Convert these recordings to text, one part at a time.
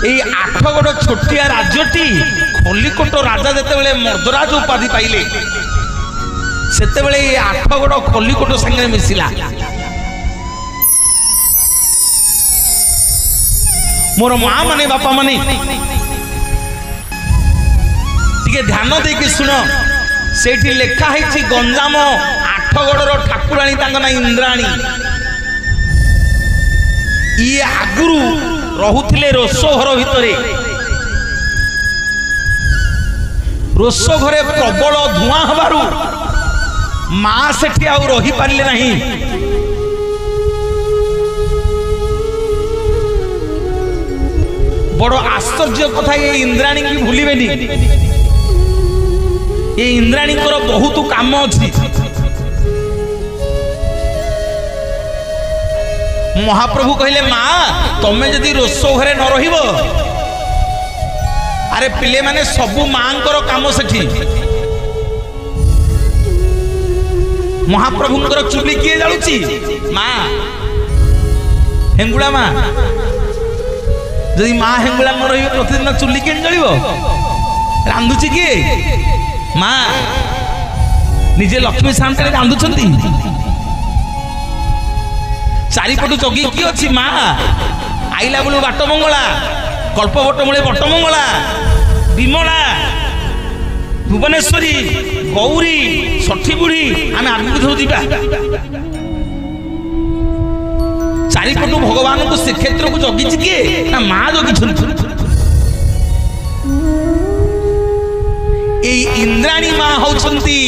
এই ଆଠଗଡ଼ ଛୋଟିଆ ରାଜ୍ୟଟି ଖଲିକୋଟ ରାଜା ଯେତେବେଳେ ମର୍ଦ୍ଦରାଜ ଉପାଧି ପାଇଲେ ସେତେବେଳେ এই ଆଠଗଡ଼ ଖଲିକୋଟ ସାଙ୍ଗରେ ମିଶିଲା। मोर माँ माने बापा माने टिके ध्यान देकी सुन सेठी लेखा है गंजाम आठगड़र ठाकुराणी तांका ना इंद्राणी ये आगुरु रहुथिले रोसो घर भितरे रोसो घरे प्रबल धुआं हबारु माँ सेठी आउ रही पारिले नहीं। बड़ आश्चर्य कथा ये इंद्राणी की भूलिबेनी। ये इंद्राणी बहुत काम अच्छी। महाप्रभु कहले माँ तमें जदि रोसो घरे न रहिब अरे पिले माने सबु मांकर काम सेठी। महाप्रभुंकर चुली किए जालुची माँ हेंगुड़ा माँ जदि माँ हेंगुला न रही प्रतिदिन चुली के जल रांधुची किए माँ निजे लक्ष्मी सामने रांधुचंती चारिपटु जगी कि अच्छी माँ आईला बेलू बाट मंगला कल्पवट मूले बट मंगला विमला भुवनेश्वरी गौरी षठी बुढ़ी आम आगे सब जा चारिपटु भगवान को श्रीक्षेत्र को जगी किए ना माँ जगी इंद्राणी माँ होती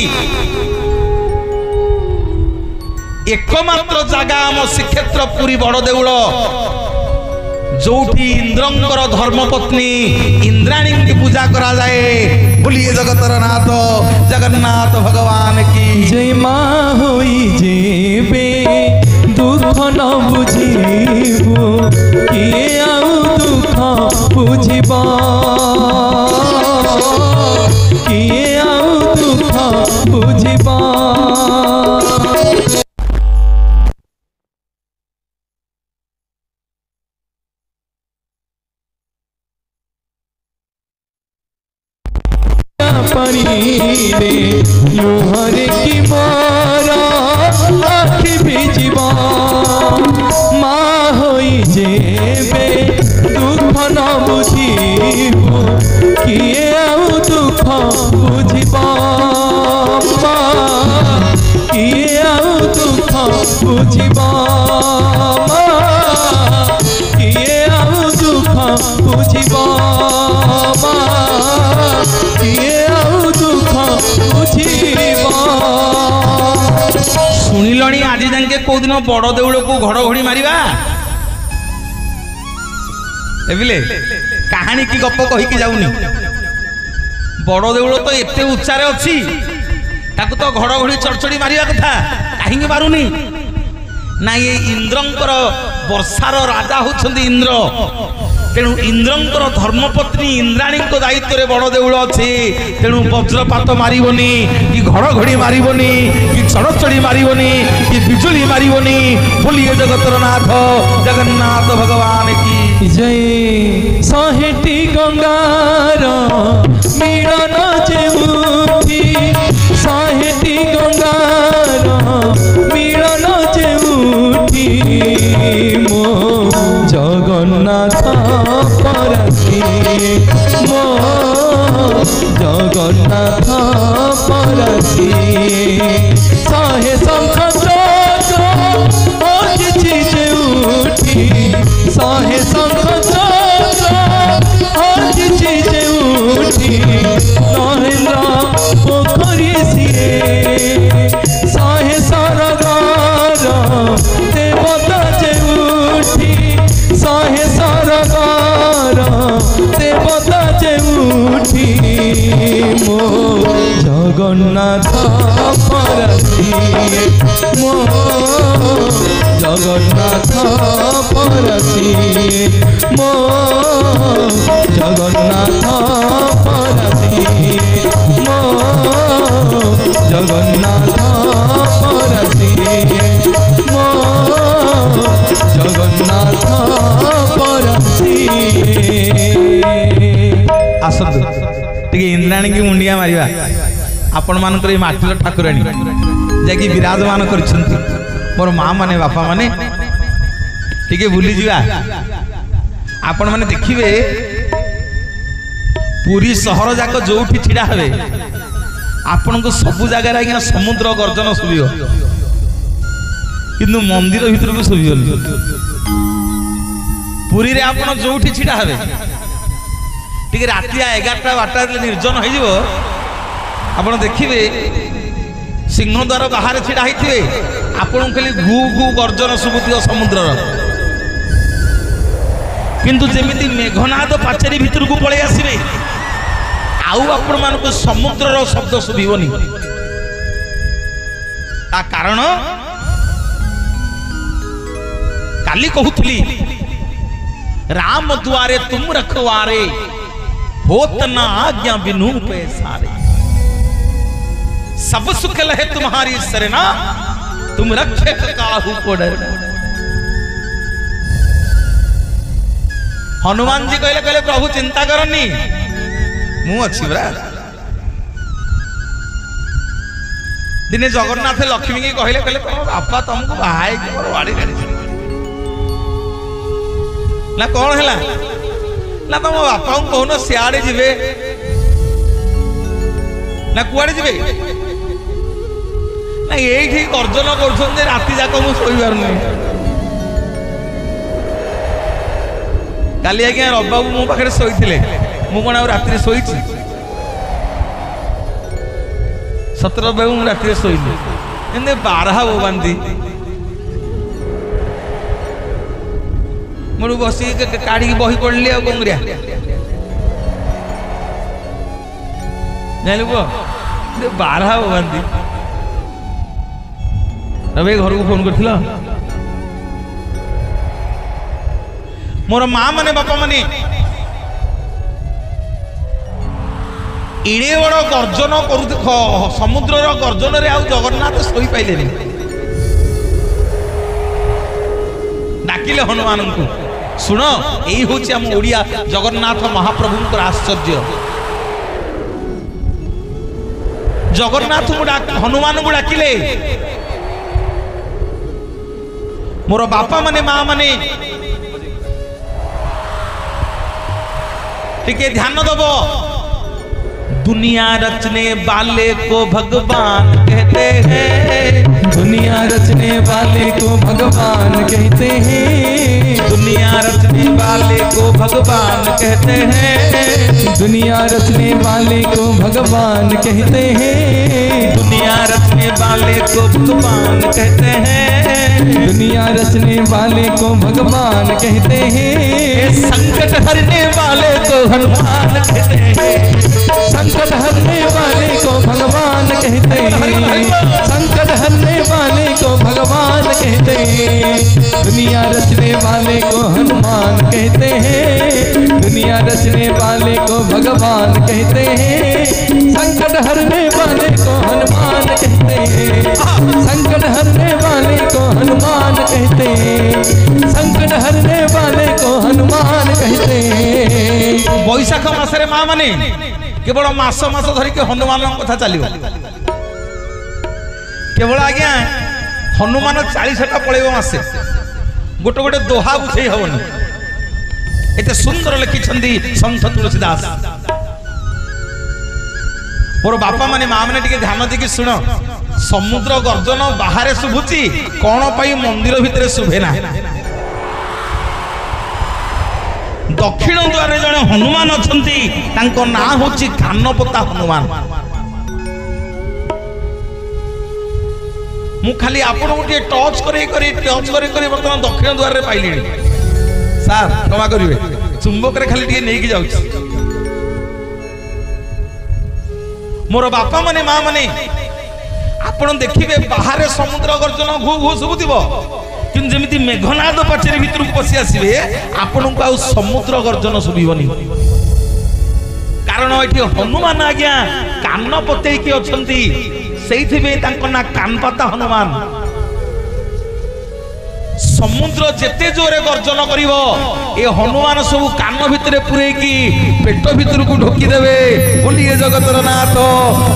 एकमात्र जगह आम श्रीक्षेत्र पुरी बड़ देउल जोठी इंद्रंकर धर्मपत्नी इंद्राणी की पूजा करा जाए। बोलिए जगतर नाथ जगन्नाथ भगवान की जय। माँ होई जेबे दुख न बुझिबो किए आउ दुख बुझिबो किए आउ दुख बुझिबो। रे मुहरे की मारा आखि भिजिबा माँ होई जेबे दुख न बुझिबो किए आउ दुख बुझिबा किए आउ दुख बुझिबा किए आउ दुख बुझिबा शुणिलणी आज जाके कौ दिन बड़ देउल को घड़घड़ी मारिबा एबिले कहानी की गप कहीकि जाऊनी बड़ देउल तो एते उच्चारे अच्छी ताकू तो घड़घड़ी चढ़चड़ी मारिबा कथा कहीं मारुनी ना ये इंद्रंकर वर्षार राजा होछंदी इंद्र तेणु इंद्रंकर धर्मपत्नी इंद्राणी दायित्व रे बड़ देउल अच्छी तेणु वज्रपात मारिबनी कि घड़घड़ी मारिबनी कि चढ़चड़ी मारिबनी कि बिजुली मारिबनी। बोलिए जगतर नाथ जगन्नाथ भगवान की जय। सहेटी गंगार मिलन जेउठी सहेटी गंगार मिलन जेउठी मो जगन्नाथ परासी मो जगन्नाथ परासी सहे शंख चक्र अजिछि जेउठी सहे शंख चक्र अजिछि जेउठी नहेन्द्र पोखरी सिए सहे सरगार देवता जेउठी सहे सरगार देवता जेउठी मो जगन्नाथ परासी मो जगन्नाथ परासी मो जगन्नाथ परासी मो जगन्नाथ परासी मो जगन्नाथ परासी। आसतु टिके इंद्राणी की मुंडिया मारिबा आपण मानकर ए माटीर ठाकुराणी जाकि विराजमान करछंती मोर माँ माने बापा माने टिके भूली जिवा आपण माने देखिबे पुरी शहर जाक जोठी छिड़ा हवे आपण को सब जगह आज्ञा समुद्र गर्जन सुबियो किंतु मंदिर भीतर को सुबियोनी पुरी रे आपण जोठी छिड़ा हवे टिके राति 11टा 12टा निर्जन हो जिवो आपण देखिबे सिंहद्वार बाहर छिड़ा होइथिबे आपण खाली घू घू गर्जन सुबुथियो समुद्र किंतु जेमिति मेघनाद पाचेरी भीतर को पळे आसीबे आउ आपण मानको समुद्र रो शब्द सुबिबोनी ता कारण काली कहूथली राम द्वारे तुम रखवारे होत न आज्ञा बिनु पे सारे सब सुख लहे तुम्हारी सरना तुम रखे काहू को डर हनुमान जी कहले कहले प्रभु चिंता करनी मु अच्छी बरा दिने जगन्नाथ लक्ष्मी की कहले कहले तुम बापा तुमको बाहाई के मोर वाड़ी गाड़ी ना कौन है ना तुम बापा को कहून सियाड़े जीवे ना कुआड़े जीवे ना ये गर्जन कर राति जाक मुझे शोपार काली आज्ञा रबाबू मो पाखे शोते मु कौन राति शोई सतर बाबू मुझे राति शोनी एमती बारहा बो बांधी मुझे बस काढ़ी बही पड़ली आ कौन करिया जान पुआ बारहा बो बांधी रवि घर को फोन कर मोर माँ माने बापा माने इड़े बड़ गर्जन करू समुद्र गर्जन रे आउ जगन्नाथ शोई पाइले डाकिले हनुमान को सुन यही हूँ आम ओडिया जगन्नाथ महाप्रभु आश्चर्य जगन्नाथ हनुमान को डाकिले मोर बापा माने माँ माने टिके ध्यान दब दुनिया रचने वाले को भगवान कहते हैं दुनिया रचने वाले को भगवान कहते हैं दुनिया रचने वाले को भगवान कहते हैं दुनिया रचने वाले को भगवान कहते हैं दुनिया रचने वाले को भगवान कहते हैं दुनिया रचने वाले को भगवान कहते हैं संकट हरने वाले को हनुमान कहते हैं संकट हरने वाले को भगवान कहते हैं संकट हरने वाले को भगवान कहते हैं दुनिया रचने वाले को हनुमान कहते हैं दुनिया रचने वाले को भगवान कहते हैं संकट हरने वाले को हनुमान कहते हैं संकट हरने वाले को हनुमान कहते हैं संकट हरने वाले को हनुमान कहते हैं बैशाख मासरे माँ माने केवल मास मास धरिक हनुमान कथा चलो केवल आज्ञा हनुमान 40टा पलैब मासे गोटे गोटे दोहा बुझे हेनी एत सुंदर लिखिं संत तुलसीदास मोर बापा माने माँ मैंने टे ध्यान देकी शुण समुद्र गर्जन बाहर शुभुची कौन पाई मंदिर भितर शुभे ना दक्षिण द्वार जड़े हनुमान अच्छा ना हूँ कानपता हनुमान मु खाली आपण गोटे टच कर बर्तमान दक्षिण द्वार रे पाइली सार क्षमा करेंगे चुंबक रे खाली टे नहीं जाऊँ मोर बापा माने माँ माने आपण देखिए बाहर समुद्र गर्जन घू घू शुभुव कि जमी मेघनाद पाचेरी भीतर को पशि आसवे आपण को आउ समुद्र गर्जन शुभनी कारण ये हनुमान आज्ञा कान पतेकी अच्छा से ना कानपाता हनुमान समुद्र जेते जोरे गर्जन करिवो ए हनुमान सब कान भितरे पुरे की पेट भितर को ढोकी देवे बोलिए जगतर नाथ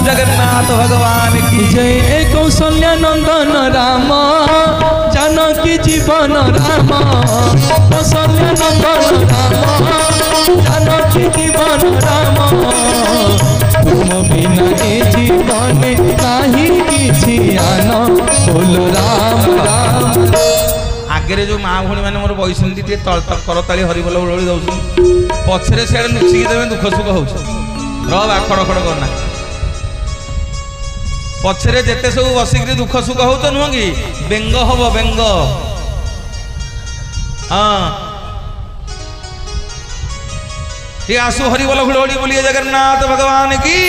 जगन्नाथ भगवान की जय कौशल्या नंदन राम जानकी जीवन राम कौशल्या नंदन राम जानकी जीवन राम तुम बिना ए जीवन नाही किछि आन बोल राम राम। आगे जो माँ भौणी मैंने मोर बसंती करताली हरिबोल बोली दौन पछरे से लुचिकी देवे दुख सुख हो रहा खड़ खड़ करना पछरे जेते सब बसिक दुख सुख हो तो नुह कि बेंग हम बेंग हाँ ये आसु हरिबोल हुड़हुड़ी बोलिए जगन्नाथ भगवान की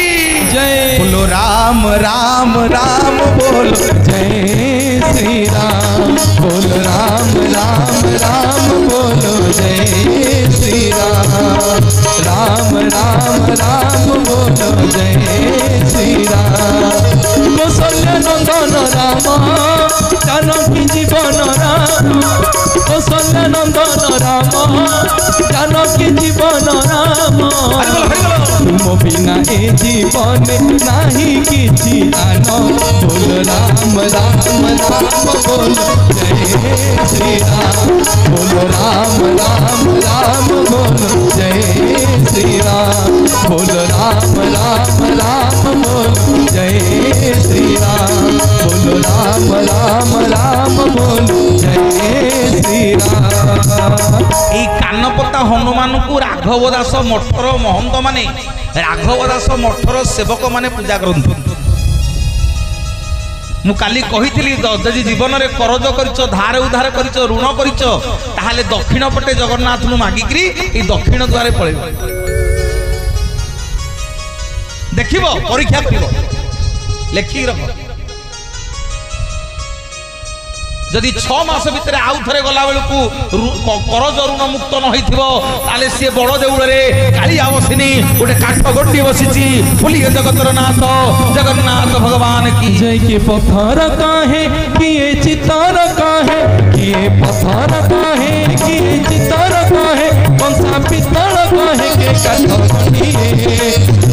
जय बोलो राम राम राम बोलो जय श्री राम बोल राम राम राम बोलो जय श्री राम राम राम राम बोलो जय श्री राम कौशल्या नंदन राम जानकी जीवन राम कौशल्या नंदन राम जानकी जीवन राम तुम बिना ए जीवन नाही किछि आन बोल राम राम राम बोल जय श्री राम बोल राम राम राम बोल जय श्री राम बोल राम राम राम बोल जय श्री राम बोल राम राम राम बोल जय श्री राम। कानपता हनुमान को राघव दास मठर महंत माने राघव दास मठर सेवक माने पूजा करते मु काली कही जदि जीवन में करज कर धार उधार कर ऋण कर दक्षिण पटे जगन्नाथ मागिकी दक्षिण द्वारे पड़े देख परीक्षा कर लेखिक रख जदि 6 मास भितर आउ थे गला बेलू करज ऋण मुक्त न होते सी बड़ देउल कालिया बसिनी गोटे काठ गंडी बसी बोलिए जगतर नाथ जगन्नाथ भगवान की जय के पत्थर काहे किए चित्तर काहे किए पत्थर काहे किए चित्तर काहे कंसा पित्तल काहे के काठ खंडिए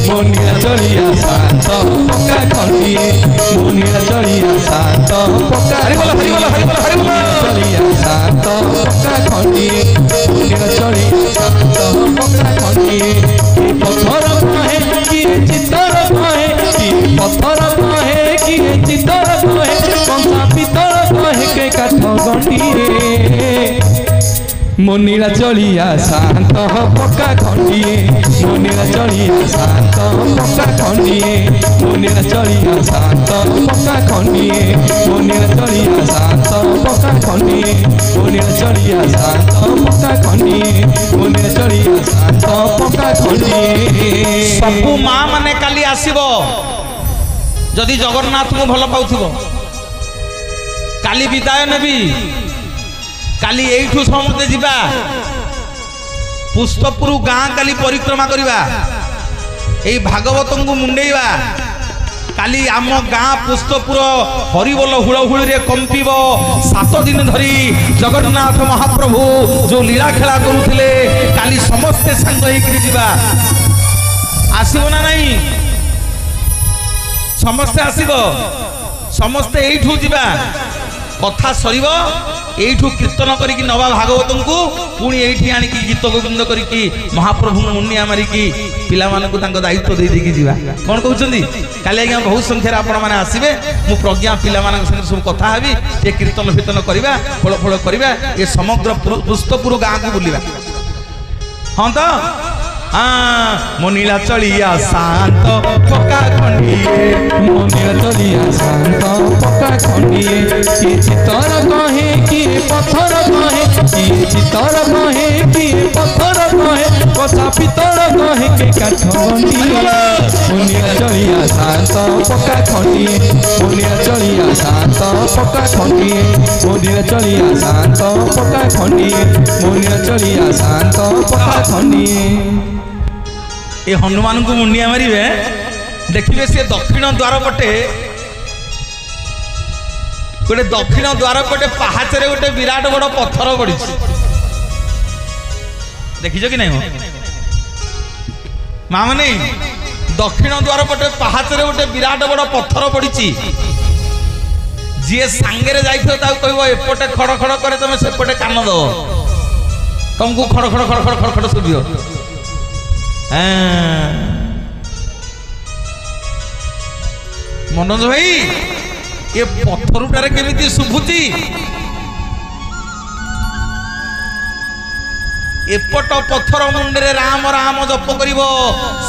मोनिया चलिया शांत पक्का खंडिए मोनिया चलिया शांत पक्का चलिया शांत पक्का खंडिए मोनिया चलिया शांत पक्का खंडिए पत्थर काहे किए चित्तर काहे किए पत्थर काहे किए चित्तर काहे कंसा पित्तल काहे के काठ गंडिए मोनिरा चलिया शांत पक्का खंडिए मोनिरा चलिया शांत पक्का खंडिए मोनिरा चलिया शांत पक्का खंडिए मोनिरा चलिया शांत पक्का खंडिए मोनिरा चलिया शांत पक्का खंडिए मोनिरा चलिया शांत पक्का खंडिए। सबू माँ माने काली आसीबो जदि जगन्नाथ को भल पाउथिबो काली विदाय नेबी काली एठू समस्ते जिबा पुष्पपुर गाँ काली परिक्रमा करिबा एई भागवत को मुंडेइबा काली आम गाँ पुष्पपुर हरिबोल हुड़हुड़ी रे कंपिब 7 दिन धरी जगन्नाथ महाप्रभु जो लीला खेला करुथिले काली समस्ते संग होइकरी जिबा आसीबो ना नहीं समस्ते आसीबो समस्ते एठू जिबा कथा सरीब एठू कीर्तन करिकी नवा भागवत को पुणी एठी आनिकी गीत गोविंद करिकी महाप्रभु मुनिया मारिकी पिला मानकु तांको दायित्व दे देकी जीवा कोन कहउचंदी काले आज्ञा बहुत संख्या आपण माने आसीबे मु प्रज्ञा पिला मानक संग सब कथा हेबी ए कीर्तन कीर्तन करिबा फळ फळ करिबा ए समग्र पुष्पपुर गाँ को बुलिबा हां तो हाँ मोनीला चलिया शांत पक्का खंडिए मोनिया चलिया शांत पक्का खंडिए किए चित्तर कहे किए पत्थर कहे किए चित्तर कहे किए पत्थर कहे कसा पित्तर कहे के काठ गंडिए मोनिया चलिया शांत पक्का खंडिए मोनिया चलिया शांत पक्का खंडिए मोनिया चलिया शांत पक्का खंडिए मोनिया चलिया शांत पक्का खंडिए। ये हनुमान को मुंडिया मारे देखिए से दक्षिण द्वार पटे गोटे दक्षिण द्वार पटे पाहाचरे गोटे विराट बड़ पत्थर पड़ी देखिछ कि नहीं माँ मैंने दक्षिण द्वार पटे पाहाचरे गोटे विराट बड़ पत्थर पड़ी जी सांगे कह एपटे खड़ खड़ करे तुम सेपटे कान दब तुमको खड़ खड़ खड़ खड़ खड़ खड़ शुभ मनोज भाई ये पत्थरटारे केमिति शुभुची एपट पत्थर मुंडे राम राम जप करिव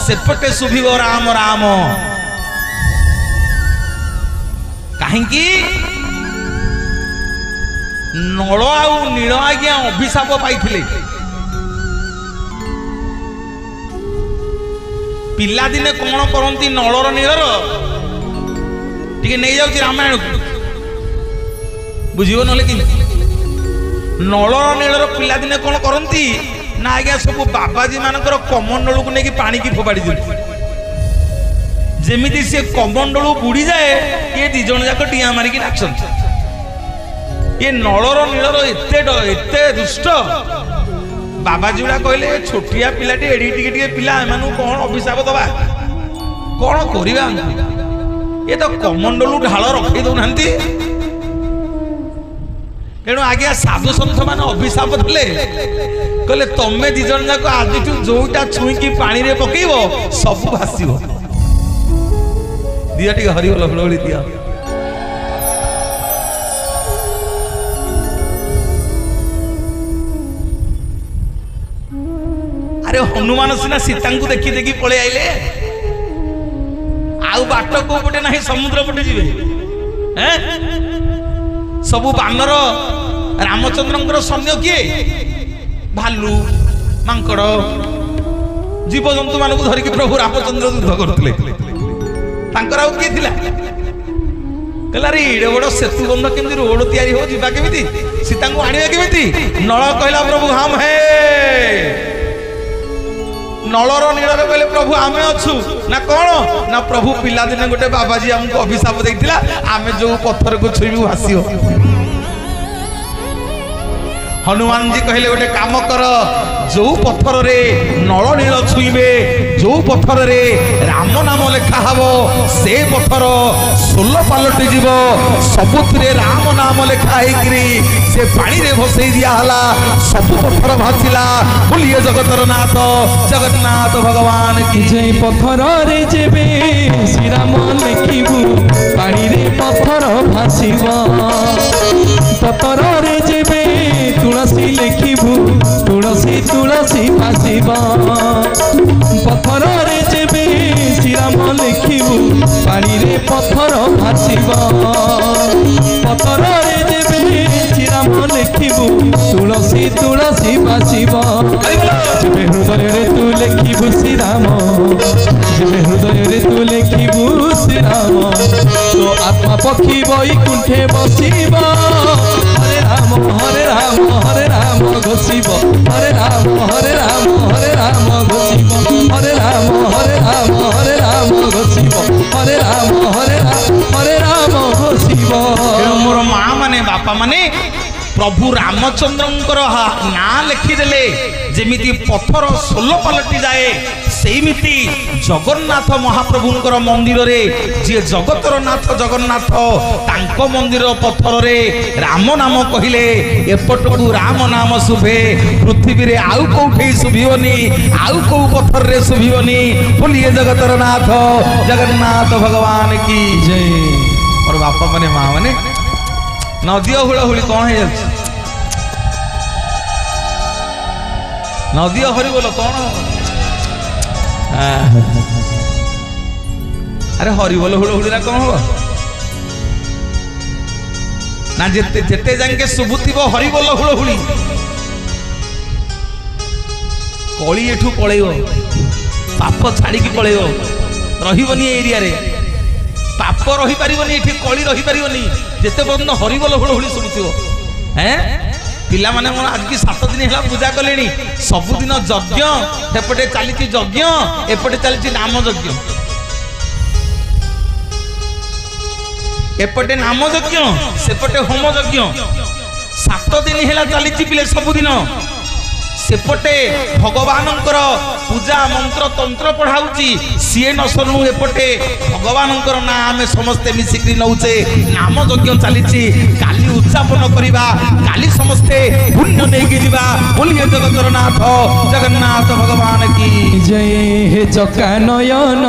सेपटे शुभिव राम राम कहीं नल आउ नील आज्ञा अभिशाप पाई पिला दिने कौन करती नलर नीलर टी नहीं जाऊँ रामायण को बुझे ना कि नलर नीलर पिला दिने कौन करती ना आज्ञा सब बाबाजी मानकर कमंडल को लेकिन पानी की फोपाड़ी दिखती जमीती सी कमंडल बुड़ी जाए ये दी जन जाक टिया मारिकी नाचन ये नलर नीलर एते दुष्ट बाबाजी गुड़ा कहले छोटिया पिलाटी एडी टिके पिला एमानु कौन अभिशाप दबा कौन करवा ये तो कमंडलू ढाल रखी दौना तेणु आज्ञा साधु सन्थ मान अभिशाप देले कहले तमें दी जन जाक आज जोटा छुईकी पानी रे पकेइबो सब भासीबो दिया टी हरिबोल हलहली दिया अरे हनुमान सिना सीता को देखी देखी पळे आइले आउ बाट को पटे नहीं समुद्र पटे जीवे हैं सबु बानर रामचंद्रंकर सैन्य किए भालू मांकड़ जीव जंतु मान को धरिकी प्रभु रामचंद्र युद्ध करथिले तांकर आउ किए थिला कहला रे एडे बड़ सेतु बंध केमति रोड तयारी हो जीवा केमिति सीता को आनिबा केमिति नळ कहला प्रभु हम है नलर नीलर कहले प्रभु आमे अच्छु ना कौन ना प्रभु पिला दिने गोटे बाबाजी हमको अभिशाप देइथिला आमे जो पत्थर को छुईबू भासियो हनुमान जी कहले गोटे काम कर जो पत्थर रे नल नील छुईबे जो पत्थर रे राम नाम लेखा हबो से पत्थर सोल पालटि जीव सबुथिरे राम नाम लेखा हेकरी से पानी रे भसई दिया हला सब पत्थर भासिला बोलिए जगतर नाथ जगन्नाथ भगवान की जय पत्थर रे जेबे श्री राम लेखिबू पानी रे पत्थर भासिबा पत्थर रे जेबे तुलसी लेखिबू तुलसी तुलसी भासिबा पत्थर रे जेबे श्री राम लेखिबू पानी रे पत्थर भासिबा पत्थर रे जेबे श्री राम लेखिबू तुलसी तुलसी भासिबा जेबे हृदय रे तू लेखिबू श्री राम जेबे हृदय रे तू लेखिबू श्री राम तो आत्मा पक्षी बैकुंठे बसिबा हरे राम हरे राम हरे राम घोषिब हरे राम हरे राम हरे राम घोषिब हरे राम हरे राम हरे राम घोषिब हरे राम हरे राम हरे राम घोषिब मोर माँ माने बापा माने प्रभु रामचंद्रंकर ना लिखिदेले जेमिति पत्थर सोल पलटि जाए सेमिति जगन्नाथ महाप्रभुंकर मंदिर रे जे जगतर नाथ जगन्नाथ तांको मंदिर पत्थर रे राम नाम कहिले एपटकू राम नाम शुभे पृथ्वी रे आउ कोठे शुभिबनी आउ को पत्थर रे शुभिबनी बोलिए जगतर नाथ जगन्नाथ भगवान की जय। और बापा माने माँ माने नदी हुड़हुड़ी कौन है नदी हरि बोलो कौन अरे हरि बोलो हुड़हुड़ी ना कौन हो ना जेते जेते जाके शुभुथिबो हरि बोलो हुड़हुड़ी कली एठू पळेइबो पाप छाड़िकी पळेइबो रहिबनी एरिया रे पाप रही पारिबनी एठी कली रही पारिबनी जेते बंद हरिबोल हुड़हुड़ी शुणुथिबो हैं पिला माने मोर आज की 7 दिन हेला पूजा कलेनी सबुदिन यज्ञ एपटे चलीची यज्ञ एपटे चलीची नाम यज्ञ एपटे नाम यज्ञ सेपटे होम यज्ञ 7 दिन है चली पिले सबुदिन सेपटे भगवान पूजा मंत्र तंत्र पढ़ाऊँगी सीए न सरू एपटे भगवान ना आम समस्ते मिसिक नौचे नाम यज्ञ चली काली उद्यापन करवा काली समस्ते पुण्य नहीं जा बोलिए जगतर नाथ जगन्नाथ भगवान की जय हे चका नयन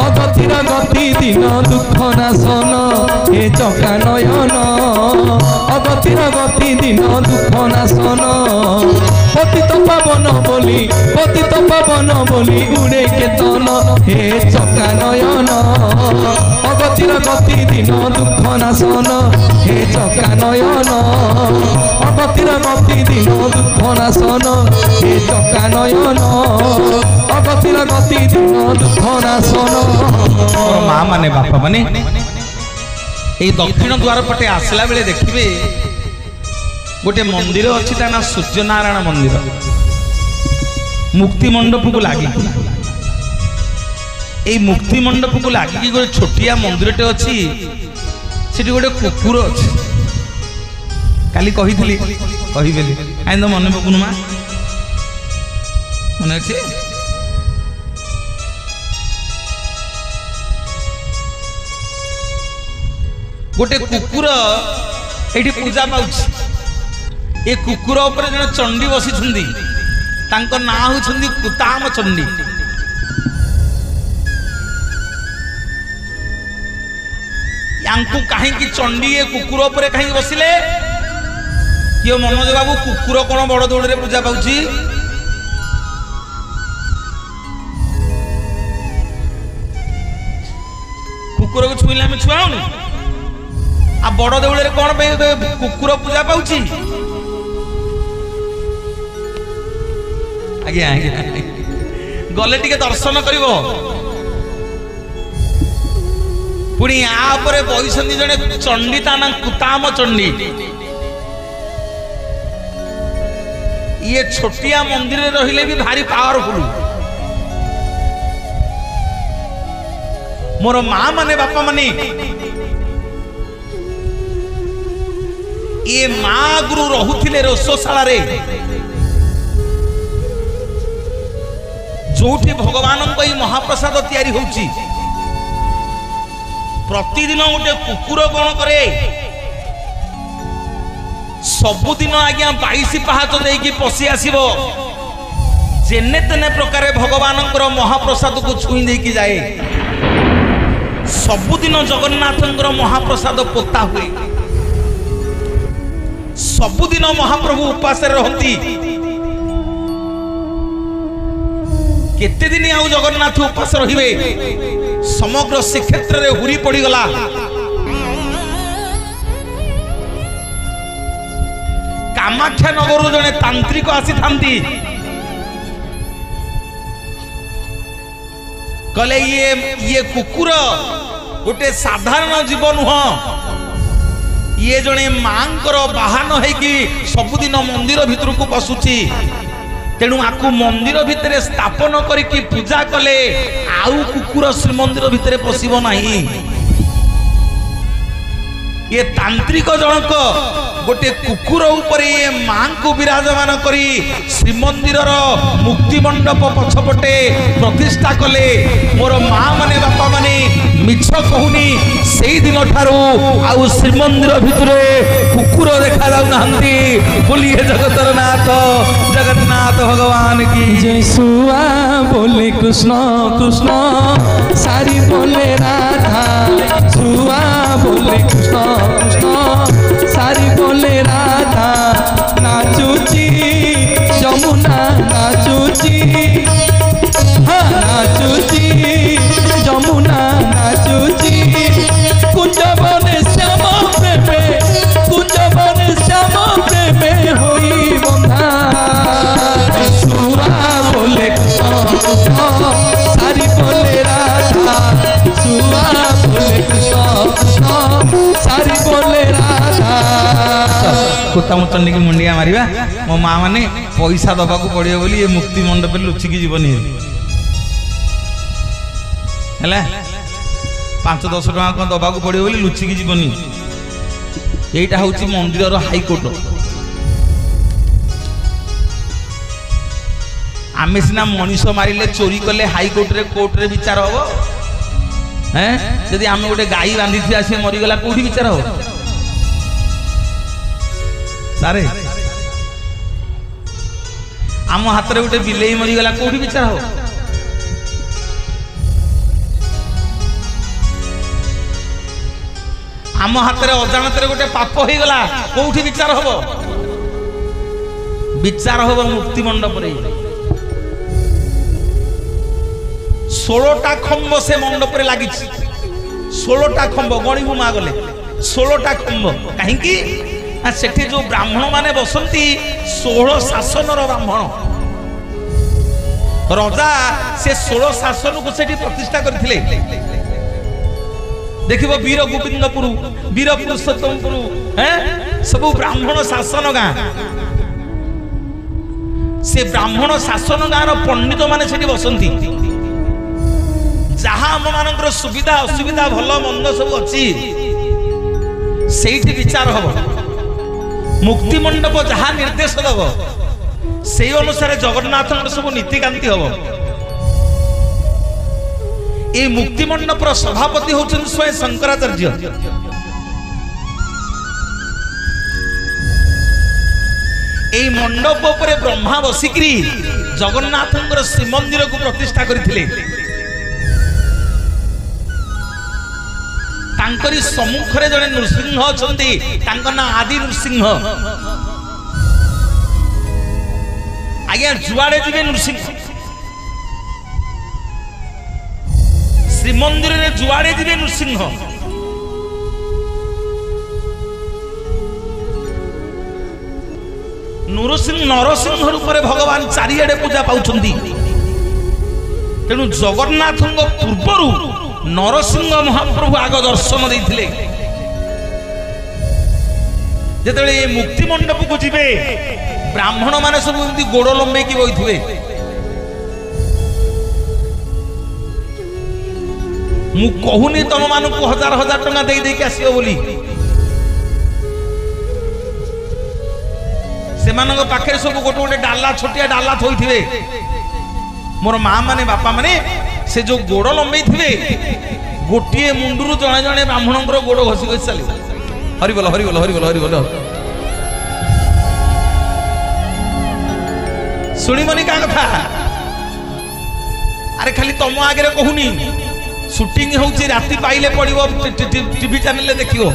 अगतिर गति दिन दुख नाशन हे चका नयन अगतिर गति दिन दुख नाशन पतित पावन बोली उड़े केतन हे चका नयन अगतिर गति दिन दुख नाशन हे चका नयन अगतिर गति दिन दुख नाशन हे चका नयन अगतिर गति दिन दुख नाशन माँ माने बापा माने ये दक्षिण द्वार पटे आसला बेले देखिए गोटे मंदिर अच्छी ता ना सूर्यनारायण मंदिर मुक्ति मंडप को लगी ये मुक्ति मंडप को लगी गोटे छोटिया मंदिरटे अच्छी से गोटे कुकुर अच्छी काली कही कहबेली आई तो मन पकुन माँ मन अच्छे गोटे कुकुर ये पूजा पाँच ये कुकुर उपरे जन चंडी बसी ना होती कुताम चंडी यांकु कहीं चंडी ये कुकुर उपरे कहीं बसिले किए मनोज बाबू कुकुर कौन बड़ दौड़ रे पूजा पाँच कुकुर को छुईले आम छुआऊनी आ बड़ देउल रे कौन पे कुकुर पूजा पाउछ आज्ञा गले टिके दर्शन करिवो पुणी आ परे बहिसंदी जने चंडी ता ना कुताम चंडी ये छोटिया मंदिर रे रहिले भी भारी पावरफुल मोर माँ माने बापा माने ये माँ गुरु रोहुथिले रोषशाला रे जोठी भगवान को महाप्रसाद तैयारी होउची प्रतिदिन गोटे कुकुर कौन करे सबुदिन आज्ञा 22 पहाच देकी पशि आसीबो जेने तेने प्रकार भगवान महाप्रसाद को छुई देकी जाए सबुदिन जगन्नाथ महाप्रसाद पोता हुए सबुदिन महाप्रभु उपास रहती केते दिन आउ जगन्नाथ उपास रहिबे समग्र श्रीक्षेत्र रे हुरी पड़ी गला कामाख्या नगर जने तांत्रिक आसी थांती कले ये कुकुर गोटे साधारण जीव नुह ये जने मांकर बाहन है सबुदिन मंदिर भितर को पशुची तेणु आकु मंदिर भितर स्थापन करके पूजा कले आउ कुकुर श्रीमंदिर भितर पशिब नहीं ये तांत्रिक जनक गोटे कुकुर ऊपर ये मां को विराजमान करी श्रीमंदिर मुक्ति मंडप पछपटे प्रतिष्ठा कले मोर माँ माने बापा माने मिछ कहूनी से दिन ठारू आउ श्रीमंदिर भितरे कुकुर देखा जाऊ नाहंती बोलिए जगतर नाथ जगन्नाथ भगवान की जय सुआ बोले कृष्ण कृष्ण सारी बोले राधा सुआ बोले कृष्ण कृष्ण सारी बोले राधा नाचुची जमुना नाचुची हाँ नाचुची जमुना नाचुची कुंज बने श्याम प्रेमे कुंज बने श्याम प्रेमे होई बंधा सुआ बोले कृष्ण कृष्ण सारी बोले राधा सुआ बोले कृष्ण कृष्ण सारी बोले राधा कुत्ता मुचंडी की मुंडिया मारिबा मो माँ माने पैसा दबा को पड़ियो बोली ये मुक्ति मंडप लुचिकी जीवनी है 5-10 टका कौन दबा पड़े बोली लुचिकी जीवनी यहीटा हूँ मंदिर हाईकोर्ट आमे सीना मनीष मारिले चोरी कले हाईकोर्ट रे कोर्ट रे विचार हम हैं यदि आम गोटे गाई बांधी थी सी मरीगला कौटी विचार हम सारे आम हाथ में गोटे बिलेई मरीगला कौटी विचार हम आम हाथ में अजाणत गोटे पाप हो गला कौटी विचार हम विचार हम मुक्ति मंडप 16टा खंब से मंडप लगी 16टा खंब गणिबू माँ गले 16टा खंब कहीं सेठी जो ब्राह्मण माने बसंती 16 शासन ब्राह्मण रजा से 16 शासन को सेठी प्रतिष्ठा करथिले देखिबो वीर गोविंदपुर वीर पुरुषोत्तमपुर हैं सब ब्राह्मण शासन गाँ से ब्राह्मण शासन गाँव पंडित माने सेठी बसंती जहाँ आम मान सुविधा असुविधा भल मंद सब अच्छी से विचार हम मुक्ति मंडप जहाँ निर्देश दब से अनुसार जगन्नाथ सब नीतिकांति हम ये मुक्ति मंडप सभापति होचन स्वयं शंकराचार्य ये मंडप पर ब्रह्मा बसिकी जगन्नाथ श्रीमंदिर को प्रतिष्ठा करथिले तांकरी सम्मुखरे जड़े नृसिंह अछंती तांका ना आदि नृसिंह आज्ञा जुआड़े जीवे नृसिंह श्रीमंदिर रे जुआड़े जीवे नृसिंह नरसिंह रूप में भगवान चारिआडे पूजा पाउछंती तेणु जगन्नाथ पूर्वर नरसिंह महाप्रभु आग दर्शन देते जिते मुक्ति मंडप को जीवे ब्राह्मण माने सब गोड़ लंबे की बही मु कहूनी तुम मान को 1000 टंका दे देके आसियो बोली से पाखे सब गोटे गोटे डाला छोटिया डाला थोइथिबे मोर माँ माने बापा माने से जो गोड़ लंबे थे गोटे मुंडू जड़े जड़े ब्राह्मण गोड़ घसी घसी चल हरिबोल हरिबोल हरिबोल हरिबोल शुणिबनी क्या कथा अरे खाली तुम आगे कहूनी शूटिंग होची राति पाइले पड़ो टीवी चैनल देखियो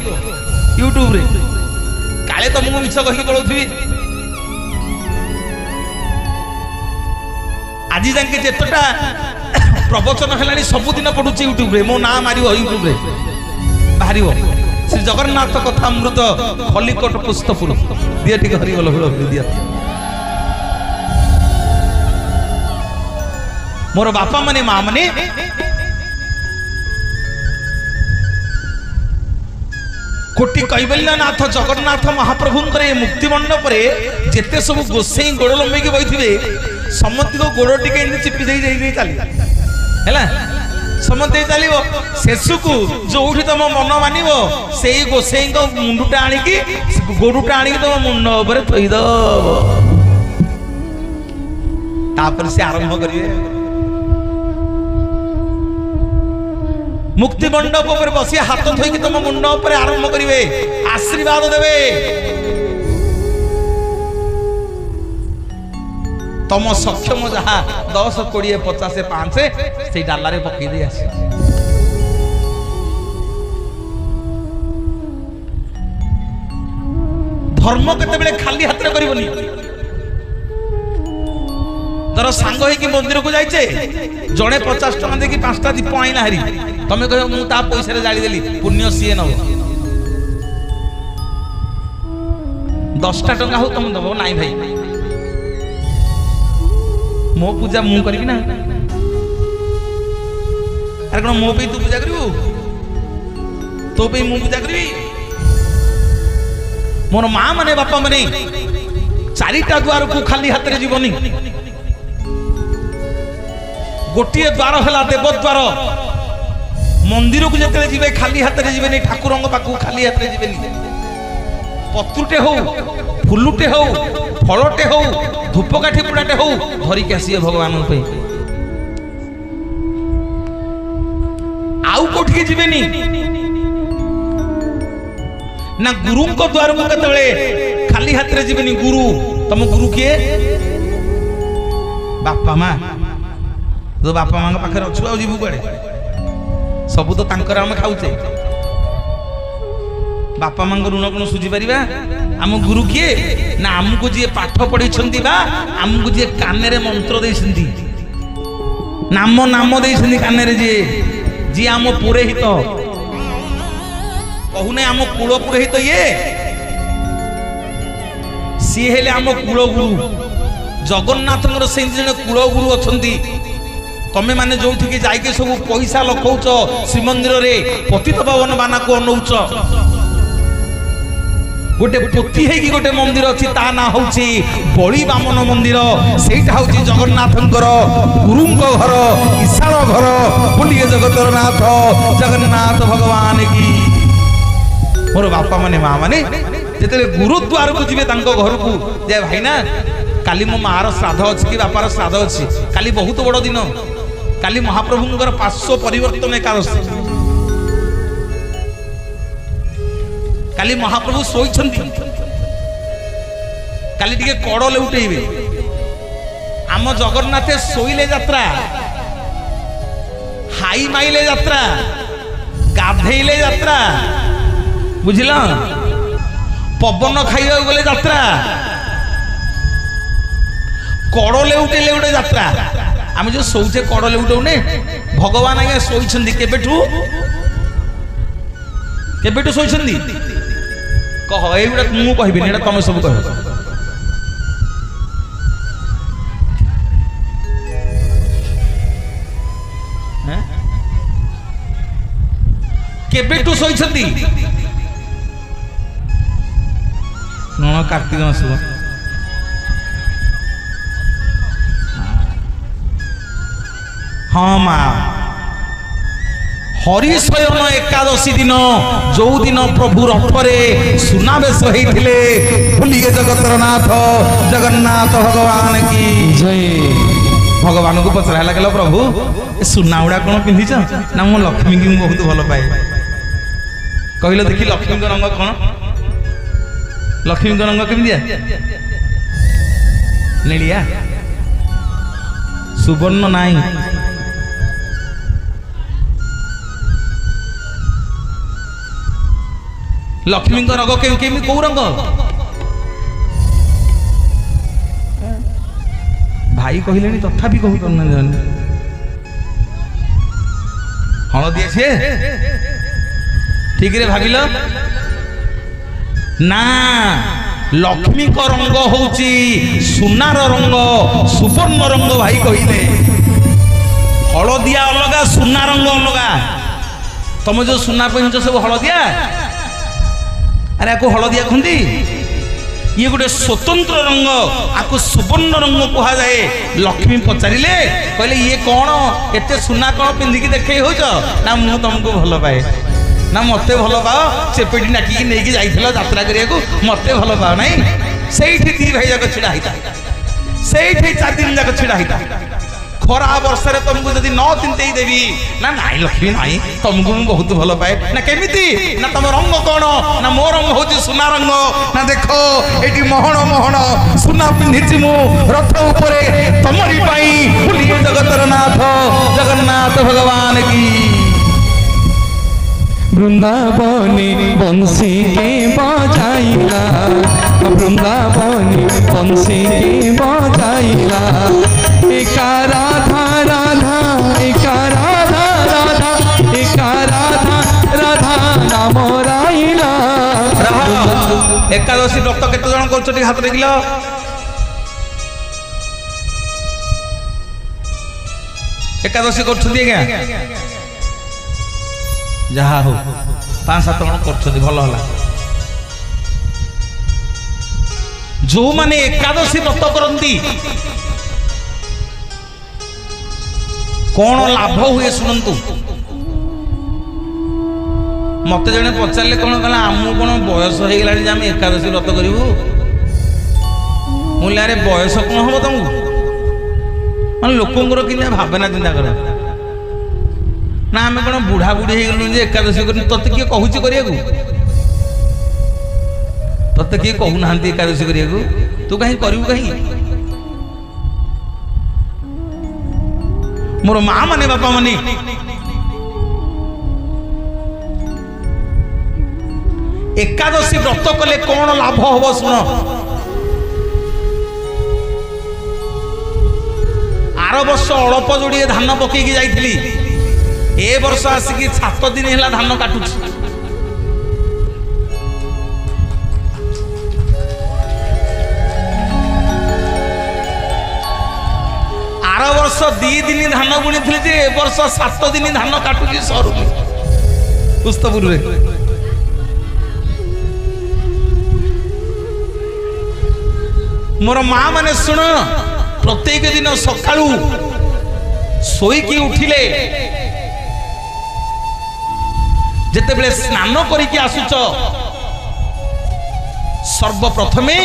यूट्यूब रे काले तुमको मिछ कही पड़ोथी आज जाके जेतटा प्रवचन है सबुदिन पढ़ुची यूट्यूब रे मो ना मारियो यूट्यूब रे बाहर श्री जगन्नाथ कथा अमृत खलिकोट पुस्तपुर दिए ठीक हरिबोल दिया मोर बापा माने माँ माने कोटि कैबल्यनाथ जगन्नाथ महाप्रभु मुक्ति मंडप जेते सब गोसाई गोड़ लंबे बही थे समस्त को गोड़ टिके चिपी दे चली है समस्त चलो शेष को जो तुम मन मान से गोसाई मुंडुटा आणिकी गोरुटा आणिकी तुम मुंड उपर थोईदे से आरंभ करिए मुक्ति मंडप पर बसी हाथ थोईकी तुम मुंड उपर आरंभ करिवे आशीर्वाद देवे तुम सक्षम जहाँ 10 20 50 5 से डाला रे पकई दे आसी धर्म केते खाली हाथ में करबनी तर सांग होई मंदिर को जाइचे जड़े 50 टका देकी 5टा दीप आईना हरी तमें कह मु ता पैसा रे जाली देली पुण्य सीए नब 10टा टका हो तुम दबो नाई भाई मो पूजा मु करी ना अरे कौन मो पे तू पूजा करू तो पे मु पूजा करी मोर माँ माने बापा माने 4टा द्वार को खाली हाथ में जीवनी गोटे द्वार है देवद्वार मंदिर को जिते जी खाली हाथ में जीवे ठाकुर पाक खाली हाथ में जीवे पत्रुटे हो फुलुटे हो फलटे हो धूपकाठी पुड़ाटे हो धरिक आसिए भगवान आउ कोठी जीवेनी ना गुरु द्वार को केतबेले खाली हाथ में जीवेनी गुरु तुम गुरु किए बापा माँ तो बापा माँ पाखे अच्छु आ जीवु कड़े सबू तो तांकर आम खाऊचे बापा माँ ऋण कौन सुझी पारिबा आम गुरु किए ना आमको जी पाठ पढ़ी आमको जी कान मंत्र देइछंती नाम नाम देइछंती कान जी आम पुरोहित कहूने आम कुल पुरोहित ये सी हेले आम कुल गुरु जगन्नाथ से जन कुल गुरु अच्छा तमें माने जो जाके सब पैसा लखौच श्रीमंदिर रे पतित पावन बाना को अनौच गोटे पोती है कि गोटे मंदिर अच्छी ता ना होची बड़ी बामन मंदिर सेटा होची जगन्नाथंकर गुरुंक घर ईशान घर बोलिए जगतर नाथ जगन्नाथ भगवान की मोर बापा माने माँ माने जेते गुरुद्वार को जीवे तांको घर को जे भाई ना काली मो मार श्राद्ध अच्छी कि बापार श्राद्ध अच्छी काली बहुत बड़ दिन काली महाप्रभुंकर पार्श्व परिवर्तन एकादशी काली महाप्रभु शोइछंती काली टिके कड़ लेउटेइबे आम जगन्नाथ शोइले यात्रा हाई माइले यात्रा गाधेइले यात्रा बुझिल पवन खाइबा गले यात्रा कड़ लेउटेले उठे यात्रा आम जो शोचे कड़ लेउटौने भगवान आज्ञा शोइछंती केबेठू शोइछंती कह एगुड़ा मु कहबिनी एटा तमे सब कह केबेठू शोइछंती न कार्तिक मास हाँ माँ हरिशयन एकादशी दिन जो दिन प्रभु रथरे सुनावेश होइथिले भूलिए जगतर नाथ जगन्नाथ भगवान की जय भगवान को पचरा लगे प्रभु ए सुना उड़ा कौन पिंधिच ना मो लक्ष्मी की बहुत भल पाए कहल देखी लक्ष्मी रंग कौन लक्ष्मी रंग केमिया नेलिया सुवर्ण नाई लक्ष्मी रंग केमी कौ रंग भाई कहले तथापि कही पारना हलदी सी ठीक रे भाविल ना लक्ष्मी को रंग होची सुनार रंग सुवर्ण रंग भाई कहले हलदिया अलगा सुना रंग अलगा तुम जो सुना पहनच सब हलदिया अरे आपको हलदिया कहती ये गोटे स्वतंत्र रंग आपको सुवर्ण रंग कह जाए लक्ष्मी पचारे कहले ये कौन एत सुना कौन पिंधिकी देखे हो ना मु तुमको भल पाए ना मत भल पाओ चेपेटी नाकी नहीं जाइल यात्रा करने मत भल पाओ नहीं से दी भाई जाक छिड़ा होता से 4 दिन जाक छिड़ा होता खरा वर्ष तुमको जब न चिंते देवी ना नाई लक्ष्मी नाई तुमको मुझे बहुत भल पाए ना केमिति ना तुम रंग कौन ना मो रंग हूँ सुना रंग ना देखो ये मोहन मोहन सुना पिंधि मु रथ उपर तमरी भूलिए जगतर नाथ जगन्नाथ भगवान की वृंदावनी बंसी के बजाइला वृंदावनी बंसी के बजाइला एका राधा राधा एका राधा राधा एका राधा राधा नाम राइला एकादशी व्रत केते जण करछथि हाथ देखिल एकादशी करछथि क्या जहा हो 5-7 जण करछथि भल होला जो माने एकादशी व्रत करंती कौन लाभ हुए शुणु मत जड़े पचारे कौन कहला आमको कौन बयस हो गला आम एकादशी व्रत करूँ मुझे अरे बयस कौन हम तुमको मैं लोकंर कि भावना चिंता कर ना आम कौन बुढ़ा बुढ़ी हो गलु एकादशी कर ते किए कहूँ करा ते किए कहूना एकादशी करा तू कहीं करू कहीं मोर माँ माने बापा माने एकादशी व्रत कले कौन लाभ हम शुण आर वर्ष अल्प जोड़े धान पकईकी जाइली ए वर्ष आसिकी 7 दिन है धान काटुची आर वर्ष 2 दिन धान बुणी थी ए वर्ष 7 दिन धान काटुची सरू पुस्तपुर मोर माँ माने शुण प्रत्येक दिन सकाळू सोईकी उठिले जेते बेले स्नान करिकी आसुच सर्वप्रथमे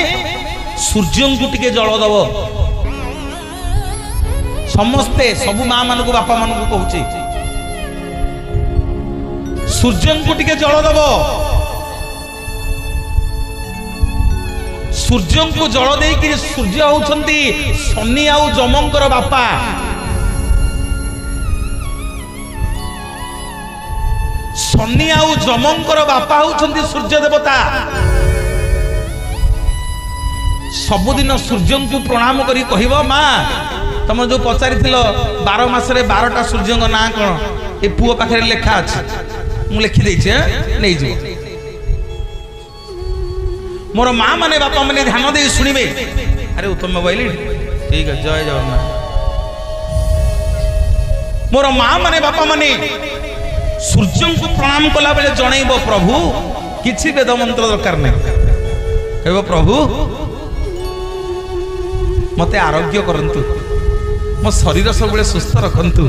सूर्य को टिके जल दब समस्ते सबु माँ मान को बापा मान को कहूचे सूर्य को टिके जल दब सूर्य को जल दे सूर्य होउछंती शनि आउ जमंकर बापा शनि आउ जमंकर बापा होउछंती सूर्य देवता सबुदिन सूर्य को प्रणाम करी कहबो माँ तुम जो पचारि 12 मासरे 12टा सूर्य ना कौन ये पुओ पाखे लेखा अच्छे मुझे लिखी देछि नहीं जो मोर माँ माने बापा माने ध्यान दे शुणिबे अरे उत्तम मोबाइल ठीक है जय जगन्नाथ मोर माँ माने बापा माने सूर्य को प्रणाम कला बेले जनइब प्रभु किछि वेद मंत्र दरकार नहीं कहबो प्रभु मते आरोग्य करंतु मो शरीर सब सुस्थ रखंतु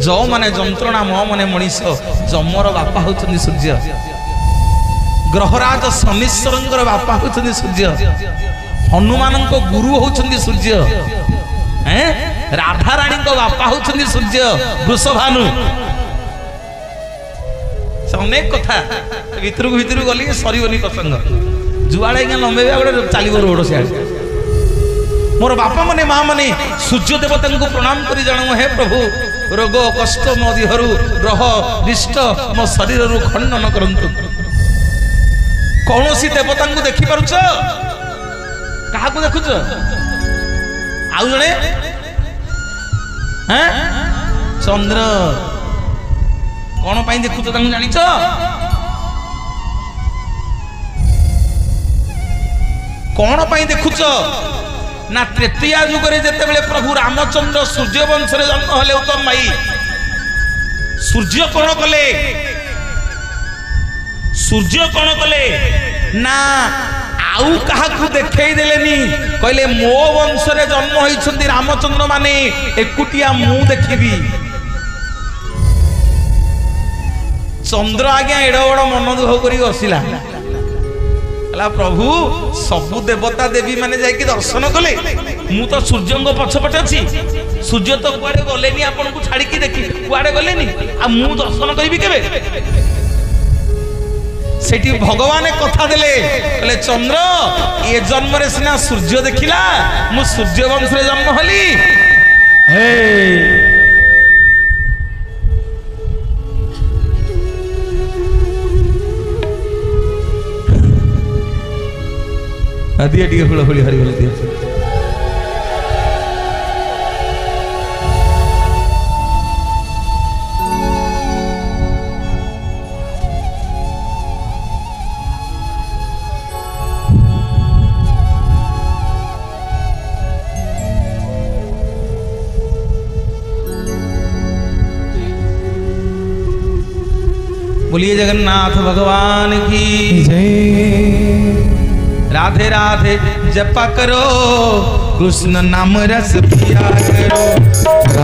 जो माने जंत्रणा मो माने मनीष जमर बापा होचंदी सूर्य ग्रहराज शनिश्वर बापा होचंदी सूर्य हनुमान गुरु होचंदी सूर्य राधा रानी बापा होचंदी सूर्य वृषभानु अनेक कथा भितर गली सरीबनी प्रसंग जुआड़े लंबे गोटे चलो रोड सियाड़े मोर बापा माने माँ माने सूर्य देवता को प्रणाम कर जान हे प्रभु रोग कष्ट मो देहरु ग्रह निष्ठ मो शरीर खंडन करंतु कौन सी देवता को देखी पारुच क्या देखुच आउ जड़े चंद्र कौन पाई देखुच जानिच कौन पाई देखुच ना तृतीया जुगरे जेते बेले प्रभु रामचंद्र सूर्य वंश रे जन्म हले उत्तम माई सूर्य कौन कले सूर्य कौन कले ना आउ काहाकू देखई देलेनी कहले मो वंश रे जन्म होइछंती रामचंद्र माने एकुटिया मु देखिबी चंद्र आज्ञा एड़ बड़ मन दुख करी बसिला प्रभु सबु देवता देवी माने जाइए दर्शन कले मु तो सूर्य पछपटे अच्छी सूर्य तो कुआडे गलेनी आपन को छाड़ी की देखी कुआडे गलेनी आ मु दर्शन करी केबे सेठी भगवान कथा देले कहले चंद्र ये जन्म रे सिना सूर्य देखिला मु सूर्य वंश रे जन्म हली हे दिए टी हुलहुली हरिगले दिए बोलिए जगन्नाथ भगवान की जय। राधे राधे जपा करो कृष्ण नाम रस पिया करो।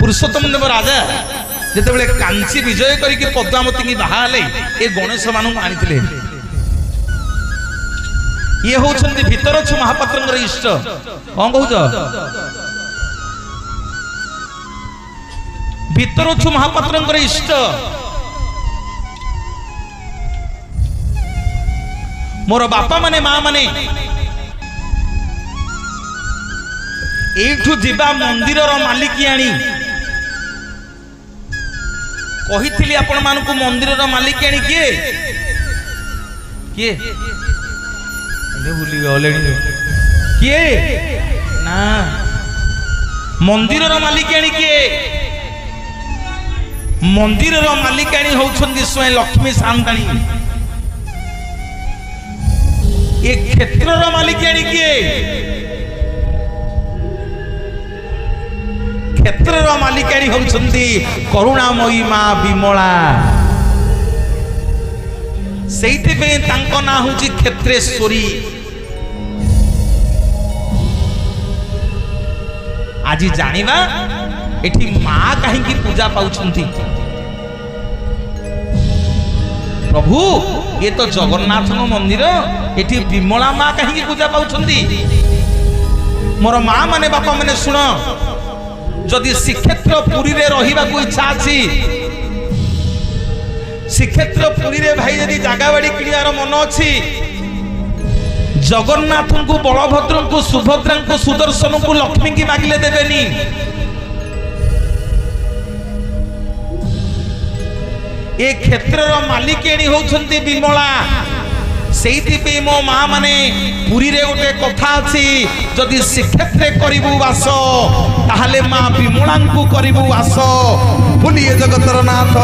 पुरुषोत्तम देव राजा जिते कांची विजय करके पद्मावती की बाहाले ए गणेश मानू आनी ये होउछन्ति भितरछु महापात्रंकर इष्ट कौन कहूच भितरछु महापात्रंकर इष्ट मोर बापा माने माँ माने एठू जीवा मंदिर मालिकियाणी कही आपण मानकु मंदिर मालिकियाणी किए किए भूली गले किए ना मंदिर मालिकाणी किए मंदिर मालिकाणी होउछन्ति स्वयं लक्ष्मी सान्ताणी ये क्षेत्र मालिकाणी किए क्षेत्र मालिकाणी होउछन्ति करुणामयी मां विमला सेइथिबे तांको ना होउची क्षेत्रेश्वरी आज जानिबा एठी मां काहेकि पूजा पाउछन्ति प्रभु ये तो जगन्नाथ मंदिर एठी विमला मां काहेकि पूजा पाउछन्ति मोर मां माने बापा माने सुन जदि श्रीक्षेत्र पुरी रे रहिबा को इच्छा अछि श्रीक्षेत्र पुरी रे भाई यदि जागा बाड़ी किଣିବାର मन अछि जगन्नाथ को बलभद्र को सुभद्रा को सुदर्शन को लक्ष्मी की मागिले देवेनी ए क्षेत्र मालिकेणी होउछन्ति विमला सेइथिपे मो मां माने पुरी रे गोटे कथा अछि जदि श्रीक्षेत्र करिबु वास ताहाले मां विमला को करिबु वास बोलिए जगतर नाथ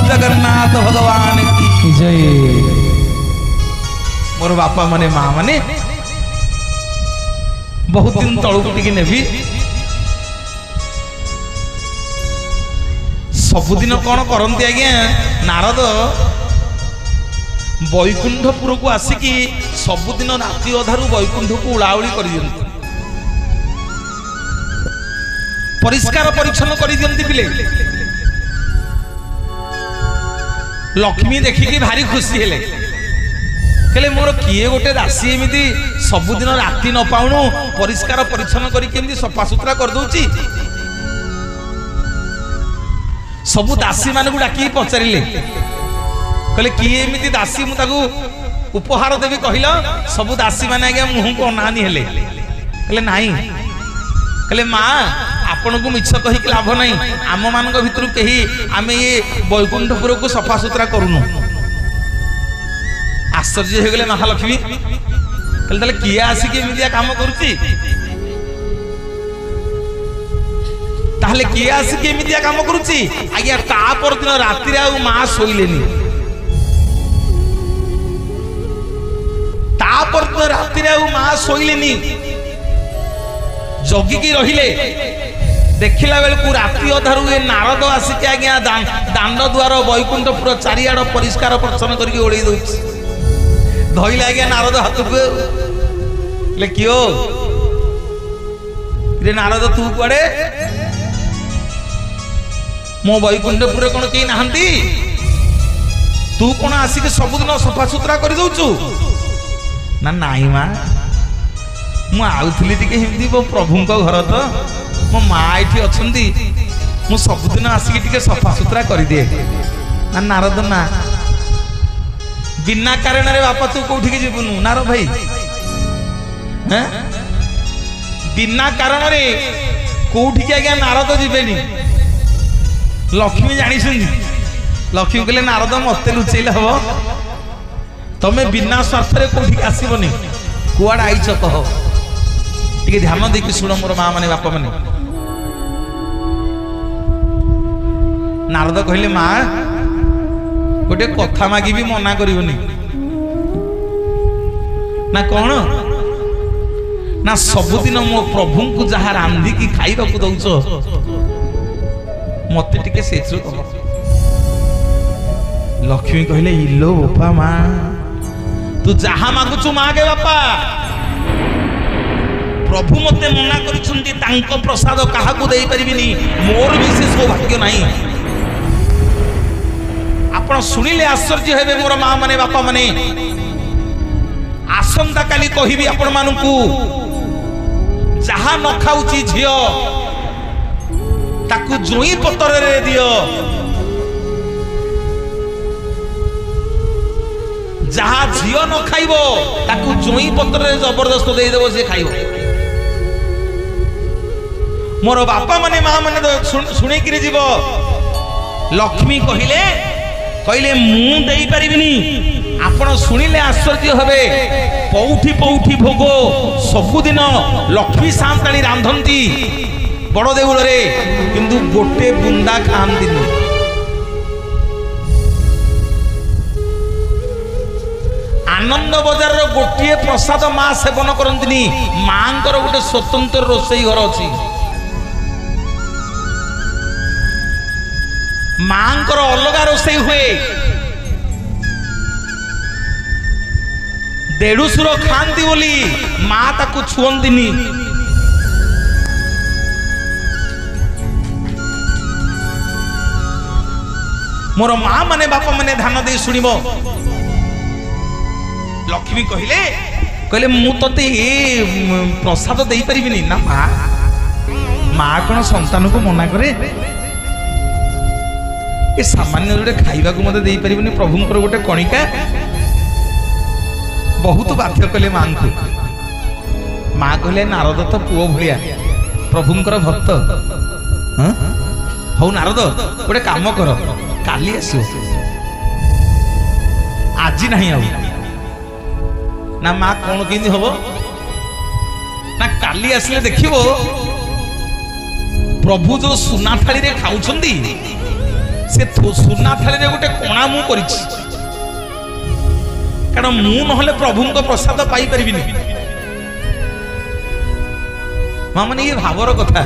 जगन्नाथ भगवान की जय। मोर बापा माने मां माने बहुत दिन तळुक टिके नेबी सबुदिन कौन करती आज्ञा नारद वैकुंठपुर को आसिकी सबुदिन राति अधारू वैकुंठ को उड़ाउड़ी कर दियंती परिष्कार परिच्छन्न कर दियंती पिले लक्ष्मी देखिकी भारी खुशी हेले कहले मोर किए गोटे दासी एमती सबुदिन राति न पाउणु परिष्कार परिच्छन्न करके सफा सुतरा कर दउची सबु दासी मान को डाकी पचारे कहले किए एमती दासी मुझे उपहार देवी कहला सबु दासी मैंने आज्ञा मुह को अनानी हेले कहले नाई कहले माँ आपण को मिछ कही लाभ नहीं आम मान भर कही आम ये वैकुंठपुर को सफा सुतरा करूनु आश्चर्य हो गले महालक्ष्मी कहले किए आसिक एमती काम करुची ताहले किए आसिक एमती काम करुची आज्ञा ता पर दिन राति रे मां शोइलेनी ता पर दिन राति रे मां शोइलेनी जगिकी रहिले देखिला बेलू राति अधारू ये नारद आसिक आज्ञा दांड द्वार वैकुंठपुर चारिआड़ परिष्कार परिच्छन्न करके ओढ़ी दउची धइला आज्ञा नारद हाथ को ले कियो रे नारद तू कुआडे मो वैकुंठपुर कौन कहीं नहांती तू कौन आसिक सबुदिन सफा सुतरा कर दउचु ना नाई मां मु आउथली टिके हिंदी मो प्रभु को घर तो मो मां एठी अछंती मु सबुदिन आसिक टिके सफा सुतरा कर दिए ना नारद ना बिना कारण रे बापा तू कोठी के जीवनु नारद भाई हैं बिना कारण रे कोठी के आज्ञा नारद जीवेनी लक्ष्मी जानी लक्ष्मी कहले नारद मत लुचेले हम तमें बिना स्वार्थ रे कोठी आसबनी कुआड़ आईच कह टिके ध्यान देकी शुण मोर मां माने बापा माने नारद कहले मां गोटे कथा मागी भी मना करबनी ना कौन ना सबुदिन मो प्रभु को जहाँ रांधि की खाइबा को दउछ मत टिके से लक्ष्मी कहले इलो बापा मां तू जहाँ मागुचु मागे बापा प्रभु मते मना करिसुंती तांको प्रसाद काहाकू देई परिबिनी मोर भी से सौभाग्य नहीं। आपण सुनिले आश्चर्य हेबे मोर मां माने बापा माने। आसंता काली कहिबी आपण मानकू जहा न खाउची झियो ताकू जोई पतर रे दियो, जहा झियो न खाइबो ताकू जोई पतर रे जबरदस्त देई देबो से खाइबो। मोर बापा माने मां माने सुने कि जीव लक्ष्मी कहिले कहले मु देई परिबिनी। आपण सुनिले आश्चर्य हेबे पौठी पौठी भोग सबुदिन लक्ष्मी सांताणी रांधंती बड़ देउल रे, किंतु गोटे बुंदा खाआंतिनी। आनंद बजार रो गोटे प्रसाद मां सेवन करंतिनी। मांकर गोटे स्वतंत्र रोषेई घर अछि। मांकर अलगा रोषेई हुए। देढ़ुसुर खाती बोली मां ताकू छुअंतिनी। मोर मां माने बापा माने ध्यान दे सुनिबो। लक्ष्मी कहिले कहले मु तते प्रसाद देई परिबिनी ना। मां कोन संतान को मना करे? ए सामान्य गोटे खाइबा को मते देई परिबिनी प्रभुंकर गोटे कणिका। बहुत बाध्य कले मां को। मां कहले नारद तो पुओ भलिया प्रभुंकर भक्त। हौ नारद गोटे काम कर, काली आसो आज नहीं आउ ना। मां कौन केंदी हबो ना काली आसले देखिबो प्रभु जो सुना थाली रे खाउछंदी से सुना थाली रे गोटे कोणा मु करिछि। कारण मु नहले प्रभु को प्रसाद पाई परिबिनी। मां माने ये भावर कथा।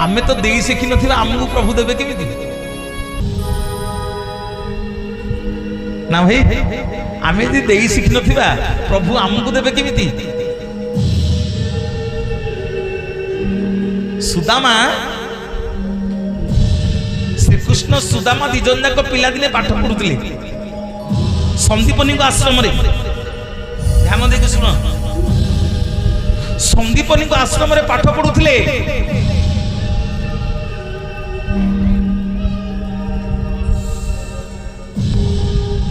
आमे तो देई शिखी नथिबा हमकु प्रभु देबे केमिति ना भाई? आमे यदि देई शिखी नथिबा प्रभु हमकु देबे केमिति? सुदामा श्रीकृष्ण सुदामा दिजन जाक पिला दिने पाठ पढुतिले संदीपनी को आश्रम रे। ध्यान देके सुन, संदीपनी को आश्रम रे पाठ पढुतिले।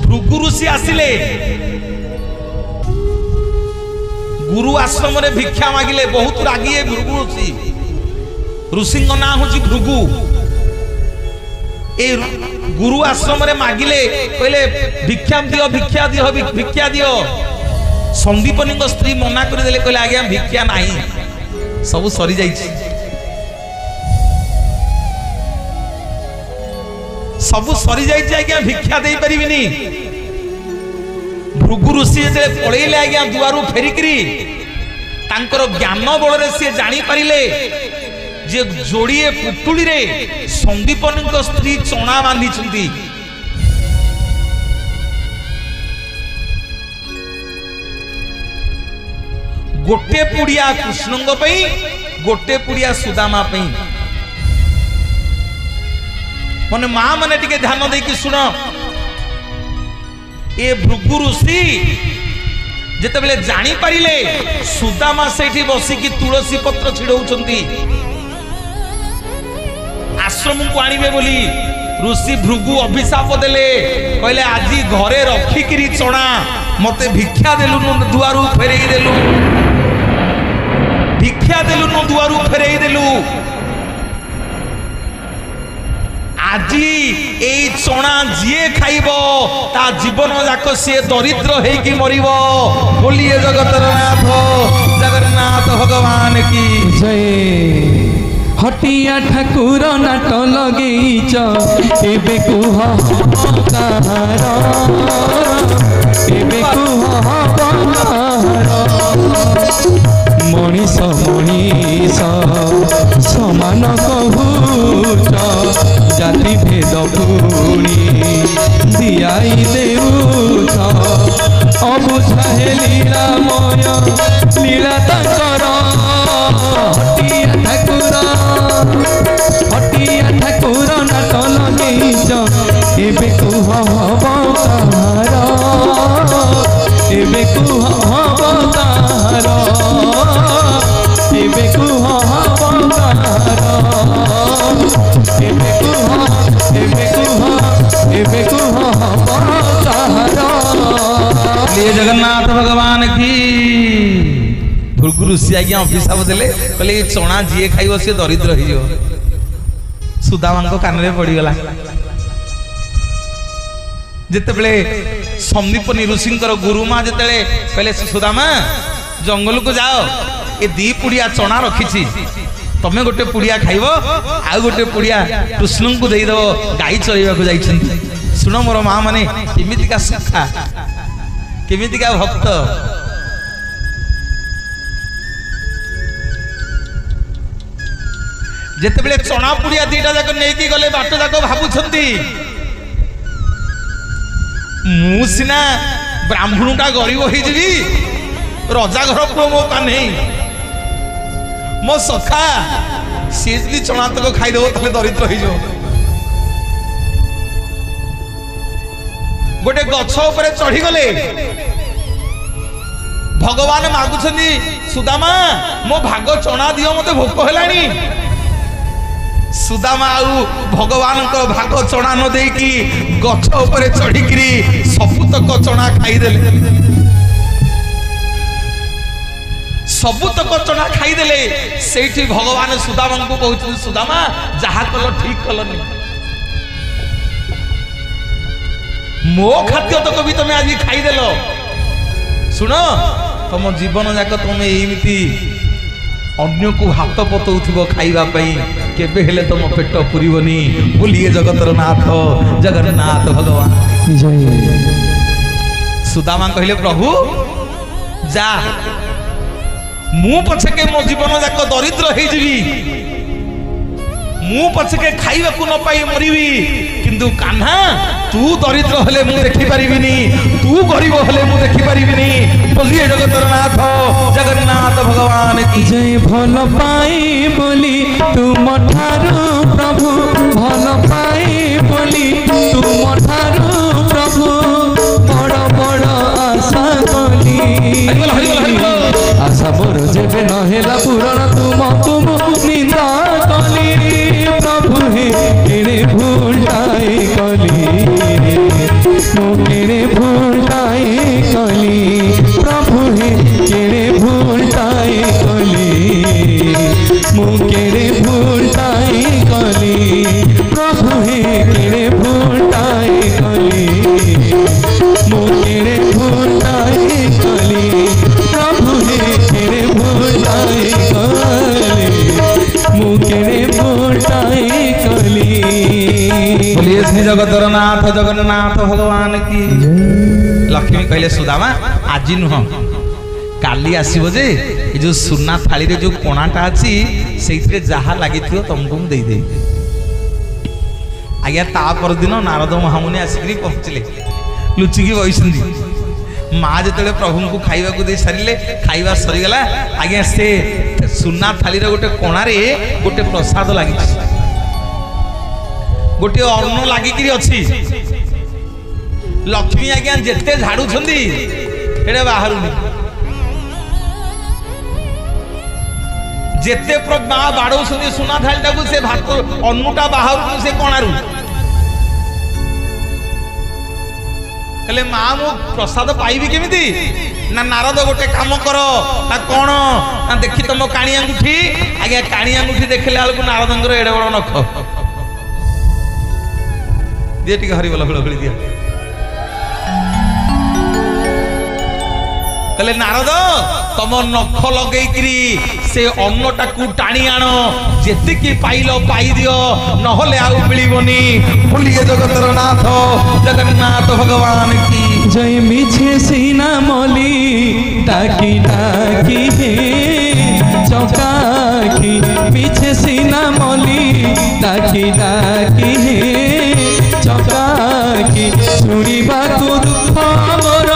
भृगु ऋषि आसिले गुरु आश्रम रे भिक्षा मागिले। बहुत रागी है भृगु ऋषि। ऋषि ना हूँ भृगु। ए गुरु आश्रम रे मागिले कहले भिक्षा दियो भिक्षा दियो भिक्षा दियो। संदीपनी स्त्री मना कर देले कहले आज्ञा भिक्षा नहीं सब सरी जाइछि। सब सरी जाइछि आज्ञा भिक्षा दे परिबिनी। भृगु ऋषि जे पळेइले आज्ञा दुआरु फेरिकरी तांकर ज्ञान बल रे से जानी पारिले जे जोड़िए पुतुली रे संदीपनी स्त्री चना बांधी छंती। गोटे पुड़िया कृष्णंग पई गोटे पुड़िया सुदामा पई। मने मां माने टिके ध्यान दे कि सुन। ए भृगु ऋषि जेते बेले जानी पारिले सुदामा सेठी बसिकी तुलसी पत्र छिड़ौचंती आश्रम को आनिबे बोली। ऋषि भृगु अभिशाप देले कहले आजी घरे रखिकिरी चना मते भिक्षा देलु दुआरु फेरेई देलु। भिक्षा देलु न दुआरु फेरेई देलु। आजी ए चना जिए खाइबो ता जीवन जाक से दरिद्र हेकी मरिबो। बोलिए जगतर नाथ जगन्नाथ भगवान की जय। हटिया ठाकुर नाट लगेइच एबे कुह कार एबे कुह मनीष मनीष समान कहूच जाति भेद पुणी दियाई देउछ अबुझा है लीलामय लीला तांकर हटिया ठाकुर नाट लगेइछ एबे कुह हब कहार एबे कुह हब कहार एबे कुह हब कहार एबे कुह हब कहार। ये जगन्नाथ भगवान की गुरु सी आज्ञा अभिशाप देले कहले ये चना जी खाइब सी दरिद्र हो सुदामा कान में पड़गला जिते संदीपनी ऋषिंकर गुरुमा जिते कहले सुदामा जंगल को जाओ ये दी पुड़िया चना रखी तमें गोटे पुड़िया खाइब आउ गोटे पुड़िया कृष्ण को देदेव गाई चलैवा जाइछन। सुन मोर माँ माने केमितिका सुखा केमितिका भक्त जिते चना पुड़िया दीटा जाक नहीं गले बाट जाक भावुंट मुना ब्राह्मणटा गरीब हो रजा घर पुओ मो का नहीं मो सखा सी जी चना तक खाईदेव ताले दरिद्र हो गोटे गछ उपरे चढ़ी गले भगवान मागुछन सुदामा मो भाग चना दियो मते भोक हेलानी सुदामा आउ भगवान को भाग चना न देकी गछ उपरे चढ़िकी सबुतक चना खाईदेले सबुतक चना खाईदेले सेठी भगवान सुदामा को कहते सुदामा जहा कल ठीक कलनी मो खाद्य तक भी तुम आज खाईदेल शुण तुम जीवन जाक तुम एमती अन्य को हाथ पतौथिब खाइबापी केबे हेले तुम पेट पुरीबनी बोलिए जगतर नाथ जगन्नाथ भगवान। सुदामा कहले प्रभु जा मु पछके मो जीवन जाक दरिद्र हो जीवी मु पछके खाइबा को न पाई मरिबी किंतु कान्हा तू दरिद्र हेले मु देखि परिबिनी तू गरीब हेले मु देखि परिबिनी बोलिए जगतर नाथ जगन्नाथ भगवान की जय। भल पाई बोली तुम ठारू प्रभु भल पाई बोली तुम ठारू प्रभु बड़ बड़ आशा कली आशा मोर जेबे नहेला पूरण तुमको निंदा कली प्रभु हे केड़े भूलटाए कली मो केड़े भूलटाए कली प्रभु हे केड़े भूलटाए कली मो केड़े भूलटाए कली प्रभु हे केड़े भूलटाए कली मो केड़े भूलटाए कली प्रभु हे केड़े भूलटाए कली मो केड़े भूलटाए कली। बोलिए श्री जगतर नाथ जगन्नाथ भगवान की। लक्ष्मी कहले सुदामा आज नुह काली आसब जे जो सुना थाली रे जो कोणाटा अच्छी से जहा लगी तुमको मुझे दे आज्ञा ता पर दिन नारद महामुनि आसिक पहुँचले लुचिकी बही माँ जो प्रभु को खाइबा को दे सारे खाइबा सरीगला आज्ञा से सुना थाली रे गोटे कोणार गोटे प्रसाद लगी गोटे अन्न लगिक अच्छी लक्ष्मी आज्ञा जिते झाड़ू एडे बाहर जिते माँ बाड़ौ सुना थालीटा को से भात अन्नुटा बाहर से कोणारू हेले माँ मु प्रसाद पाइबी केमिति ना नारद गोटे काम कर ना कौन ना देखी तुम काणी अंगूठी आज्ञा काणी अंगूठी देखले बेलू नारदंकर एडे बड़ नख दिए टी हरिबल हूलहुली दिए कहले नारद तुम नख लगेकरी से अन्नटा को टाणी आण जेतिकी पाइल पाई दियो नहले आउ मिलिबनी बोलिए जगतर नाथ जगन्नाथ भगवान की जय। मिछे सीना मली डाकी डाकी हे चौकाकी पीछे सीना मली डाकी डाकी हे चौकाकी सुनिबा को दुख मोर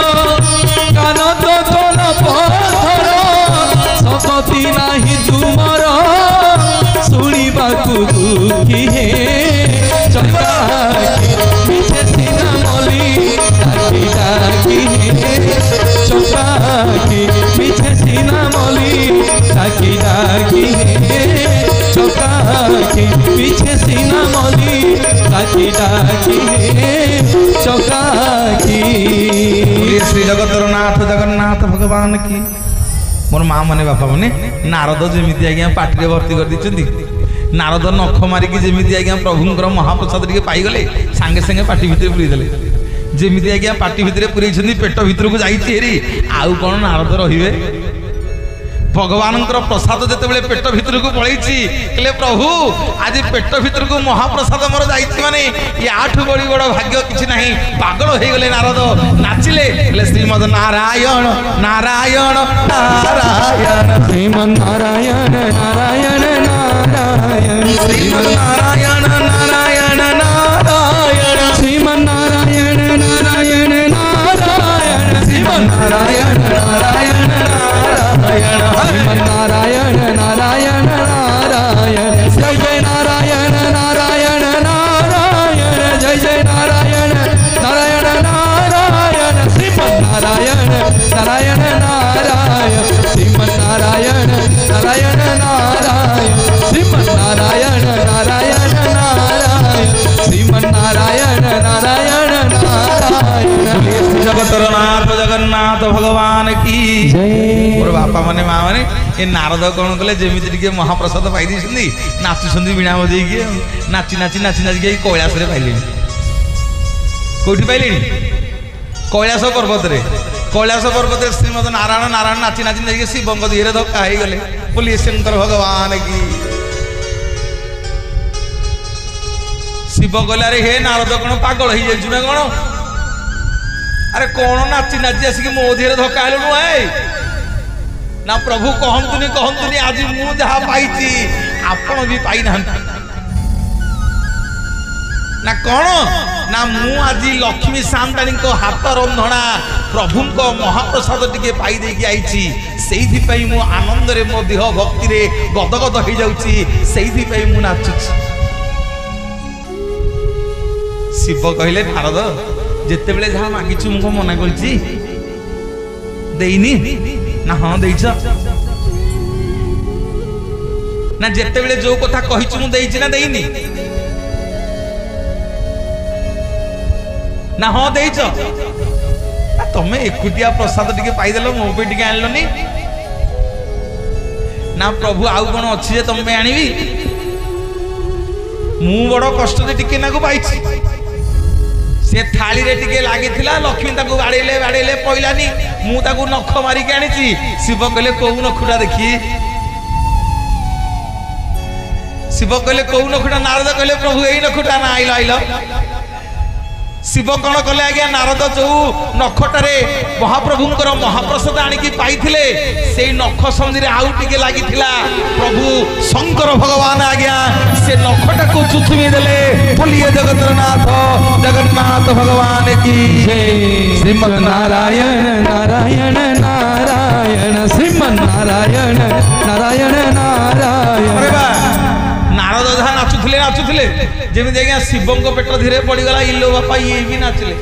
के पीछे सीना मौली डाकी डाकी चौकाकी। श्री जगतर नाथ जगन्नाथ भगवान की। मोर माँ मैंने बापा मैंने नारद जमी आज्ञा पार्टी भर्ती कर दी। नारद नख मारिकी जमी आज्ञा प्रभुंर महाप्रसाद टे पाईगले सांगे सांगे पार्टी भितर पूरी देले। जमी आज्ञा पार्टी भितर पूरी पेट भीतर को जाइए आउ कौन नारद रे भगवान प्रसाद जिते पेट भीतर को पलि कहले प्रभु आज पेट भीतर को महाप्रसाद मोर जाइए माने याठू बड़ी बड़ भाग्य किसी ना पागल हो गले नारद नाचिले श्रीमद नारायण नारायण नारायण श्रीमन नारायण नारायण नारायण श्रीमद नारायण नारायण नारायण श्रीमन नारायण नारायण नारायण श्रीमन नारायण नारायण नारायण श्रीमन नारायण नारायण नारायण जय जय नारायण नारायण नारायण जय जय नारायण नारायण नारायण श्रीमन नारायण नारायण नारायण श्रीमन नारायण नारायण नारायण श्रीमन नारायण नारायण नारायण श्रीमन नारायण नारायण नारायण। जगतर नाथ जगन्नाथ भगवान की मोर बापा माने माँ माने ये नारद कौन कले जमी टे महाप्रसाद पाई नाचुंट वीणा बजे नाची नाची नाची नाचिक कैलाश पाइले। कौटी पाइले कैलाश पर्वत कैलाश पर्वत श्रीमद नारायण नारायण नाची नाची नाचिक शिवंग धीरे धक्का हो गले। बोलिए शंकर भगवान की। शिव कहले अरे हे नारद कौन पागल हो ना कौन अरे कौन नाची नाची आसिक मो धीरे धक्का हेलु ना प्रभु कहतुनी आज मु जहा पाई आपण भी पाई ना ना कौन ना मु आज लक्ष्मी सांतानी हाथ रंधना प्रभु महाप्रसाद टिके पाई देकी आईची सेइथि मु आनंद रे मो देह भक्ति रे गदगद हो जाउची सेइथि मु नाचुची। शिव कहले नारद जिते बड़े जहाँ मागिचु मुझे मना करनी ना हाँ देच ना जिते बड़े जो कथा कही मुझे ना देनी ना हाँ देच तमें एकुटिया प्रसाद टिके पाइदेल मो पे टिके आनलनी ना प्रभु आउ कौन अच्छी जे तुम आनबी मु बड़ कष्ट टिके ना को पाई से थाली रे टिके लागी लक्ष्मी ताकू बाड़ेले बाड़ेले पइलानी मु ताकू नख मारिक आनी। शिव कहले कौ नखुटा देखी शिव कहले कौ नखुटा नारद कहले प्रभु यही नखुटा ना आइल आइल। शिव कौन कले आज्ञा नारद जो नखटारे महाप्रभुंकर महाप्रसाद आनिकी पाइथिले से नख संधि आउ टिके लागी प्रभु शंकर भगवान आज्ञा से नखटा को चुथुमी देले। बोलिए जगन्नाथ जगन्नाथ भगवान की श्रीमन नारायण नारायण नारायण श्रीमन नारायण नारायण नारायण। नारद जहाँ नाचुले जमी आज्ञा शिव पेट धीरे पड़गला इलो बापा ये भी नाचिले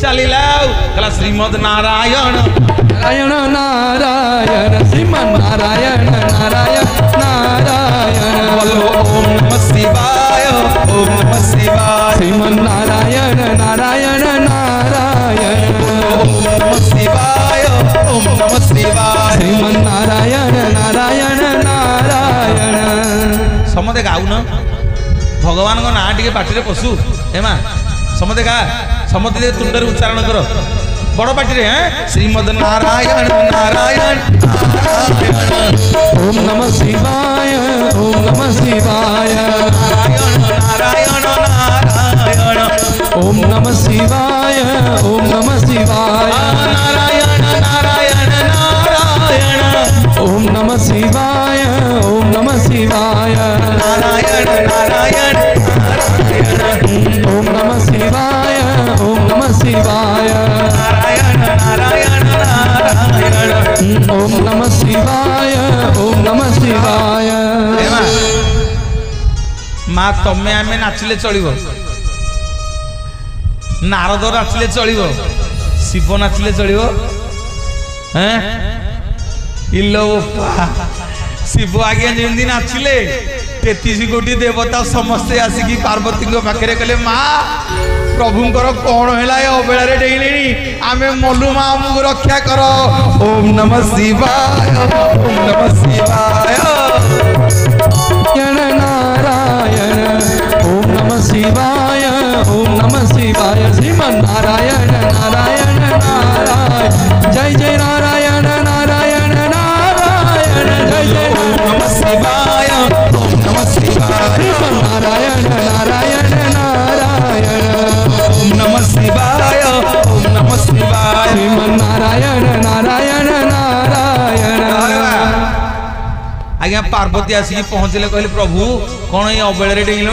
चलिला कहला श्रीमद नारायण नारायण नारायण श्रीमन नारायण नारायण नारायण ओम नमः शिवाय ओम नमः शिवाय श्रीमन नारायण नारायण नारायण ओम नमः शिवाय ओम नमः शिवाय श्रीमन नारायण नारायण नारायण। समते गाउन भगवान को ना टे पार्टी पशु हेमा समते गा समते तुंड उच्चारण कर बड़ पार्टी रे श्रीमद नारायण नारायण ओम नमः शिवाय ओम नमः शिवाय नारायण नारायण नारायण ओम नमः शिवाय ओम नमः शिवाय नारायण नारायण नारायण ओम नमः शिवाय ओम नमः शिवाय नारायण नारायण ओम नमः शिवाय ओम नमः शिवाय नारायण नारायण नारायण ओम नमः शिवाय ओम नमः शिवाय। माँ तमें आम नाचिले चलो नारद नाचिले चलो शिव नाचिले चलो हैं इलो शिव आज्ञा जमी नाचिले 33 कोटी देवता समस्ते आसिकी पार्वती पाखे कहले माँ प्रभुंकर कौन है अबेला डेली आमे मलु माँ आमको रक्षा कर। ओम नमः शिवाय ओम नमः शिवाय नारायण ओम नमः शिवाय ओम नमः शिवाय श्रीमन नारायण नारायण नारायण जय जय नारायण नारायण नारायण जय जय ओम नमः शिवाय ओम नमः शिवाय श्रीमन नारायण नारायण नारायण ओम नमः शिवाय ओम नमः शिवाय श्रीमन नारायण नारायण नारायण। आज्ञा पार्वती आसिक पहुँचले कहले प्रभु कौन ये अबेला डेल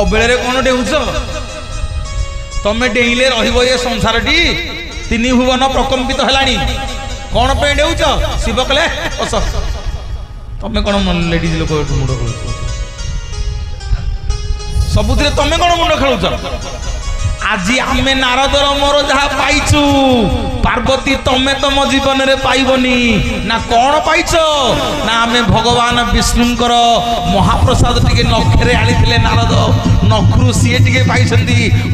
अबेला कौन डेउच तमें डेले रे संसार टी तीन भुवन प्रकम्पित है कौन पे डेउच शिव कहले बस तमें कौन लेडीज लोक मुंड खेल सबुथ तमें कौन मुंड खेलुच आज आम नारदर मोर जहाँ पाइचु पार्वती तमें तम जीवन में पाइबनी ना कौन पाइच ना आम भगवान विष्णुंकर महाप्रसाद टी नखे आनी नारद नखरु सी टे पाई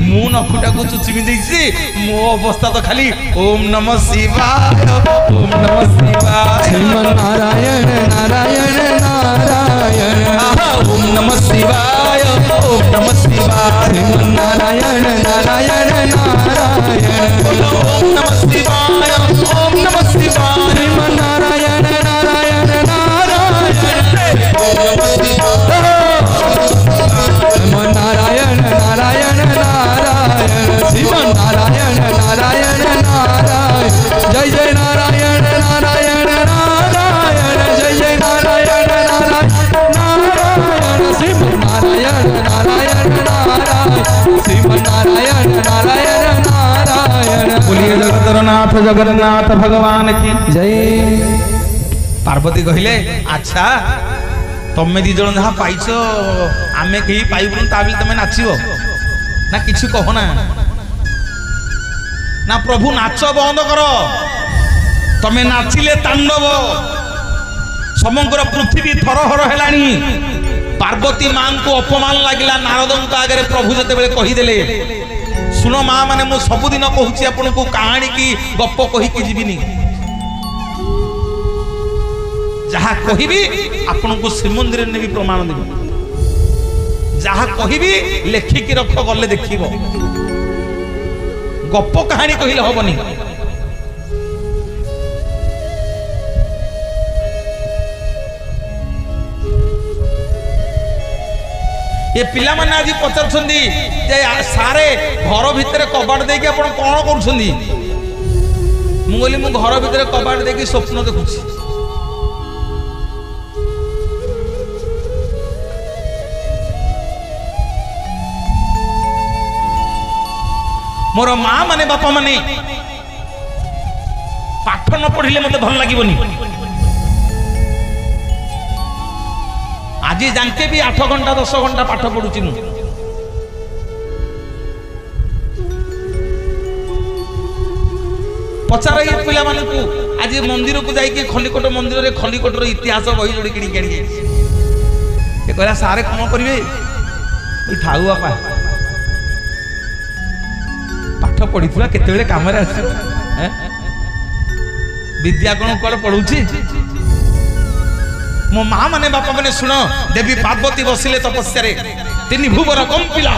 मु नखुटा को चुचिमी देसी मो अवस्था तो खाली ओम नमः शिवाय ओम नमः शिवाय श्रीमन नारायण नारायण नारायण ओम नमः शिवाय ओम नमः शिवाय श्रीमन नारायण नारायण नारायण ओम नमः शिवाय ओम नमः शिवाय श्रीमन नारायण नारायण नारायण श्रीमन नारायण नारायण नारायण श्रीमन नारायण नारायण नारायण जय जय नारायण नारायण नारायण जय जय नारायण नारायण नारायण श्रीमन नारायण नारायण नारायण श्रीमन नारायण नारायण नारायण। बोलिए जगन्नाथ जगन्नाथ भगवान की जय। पार्वती कहले अच्छा तमें दी जन जहाँ पाइछ आम कहीं पाइबुन ताबी तमें नाचब ना किसी कहना ना प्रभु नाच बंद कर तमें नाचिले तांडव समग्र पृथ्वी थरहर है पार्वती मां को अपमान लगिला नारदों आगे प्रभु जिते बड़े कहीदेले शुण माँ मैंने मुझे सबुदिन कहूँ आपन को कहानी की गप कहीकि जीविनी जहाँ कहबी आपन को श्रीमंदिर ने भी प्रमाण देवी जहाँ कहबी लेखिकी रख गले देखिब गप कहानी कहले हबनी। ये पिला माने आज पचार सारे घर भितर कबाट देकी आप कौन कर घर भितर कबाट देकी स्वप्न देखुची मोर माँ माने बापा माने पाठ न पढ़िले मते भल लागिबनी आज जानके भी 8 घंटा 10 घंटा पाठ पढ़ुची मु पचार ये पिला मान को आज मंदिर को जाइए खलिकोट मंदिर रे खलिकोटर इतिहास बही जोड़ी किणी किणी ये कहला सारे कौन करेंगे ठाऊ बापा पाठ पढ़ी केते काम विद्या कौन कौन पढ़ुची मो माँ माने बापा माने सुन देवी पार्वती बसिले तपस्या तीन भुवर कंपिला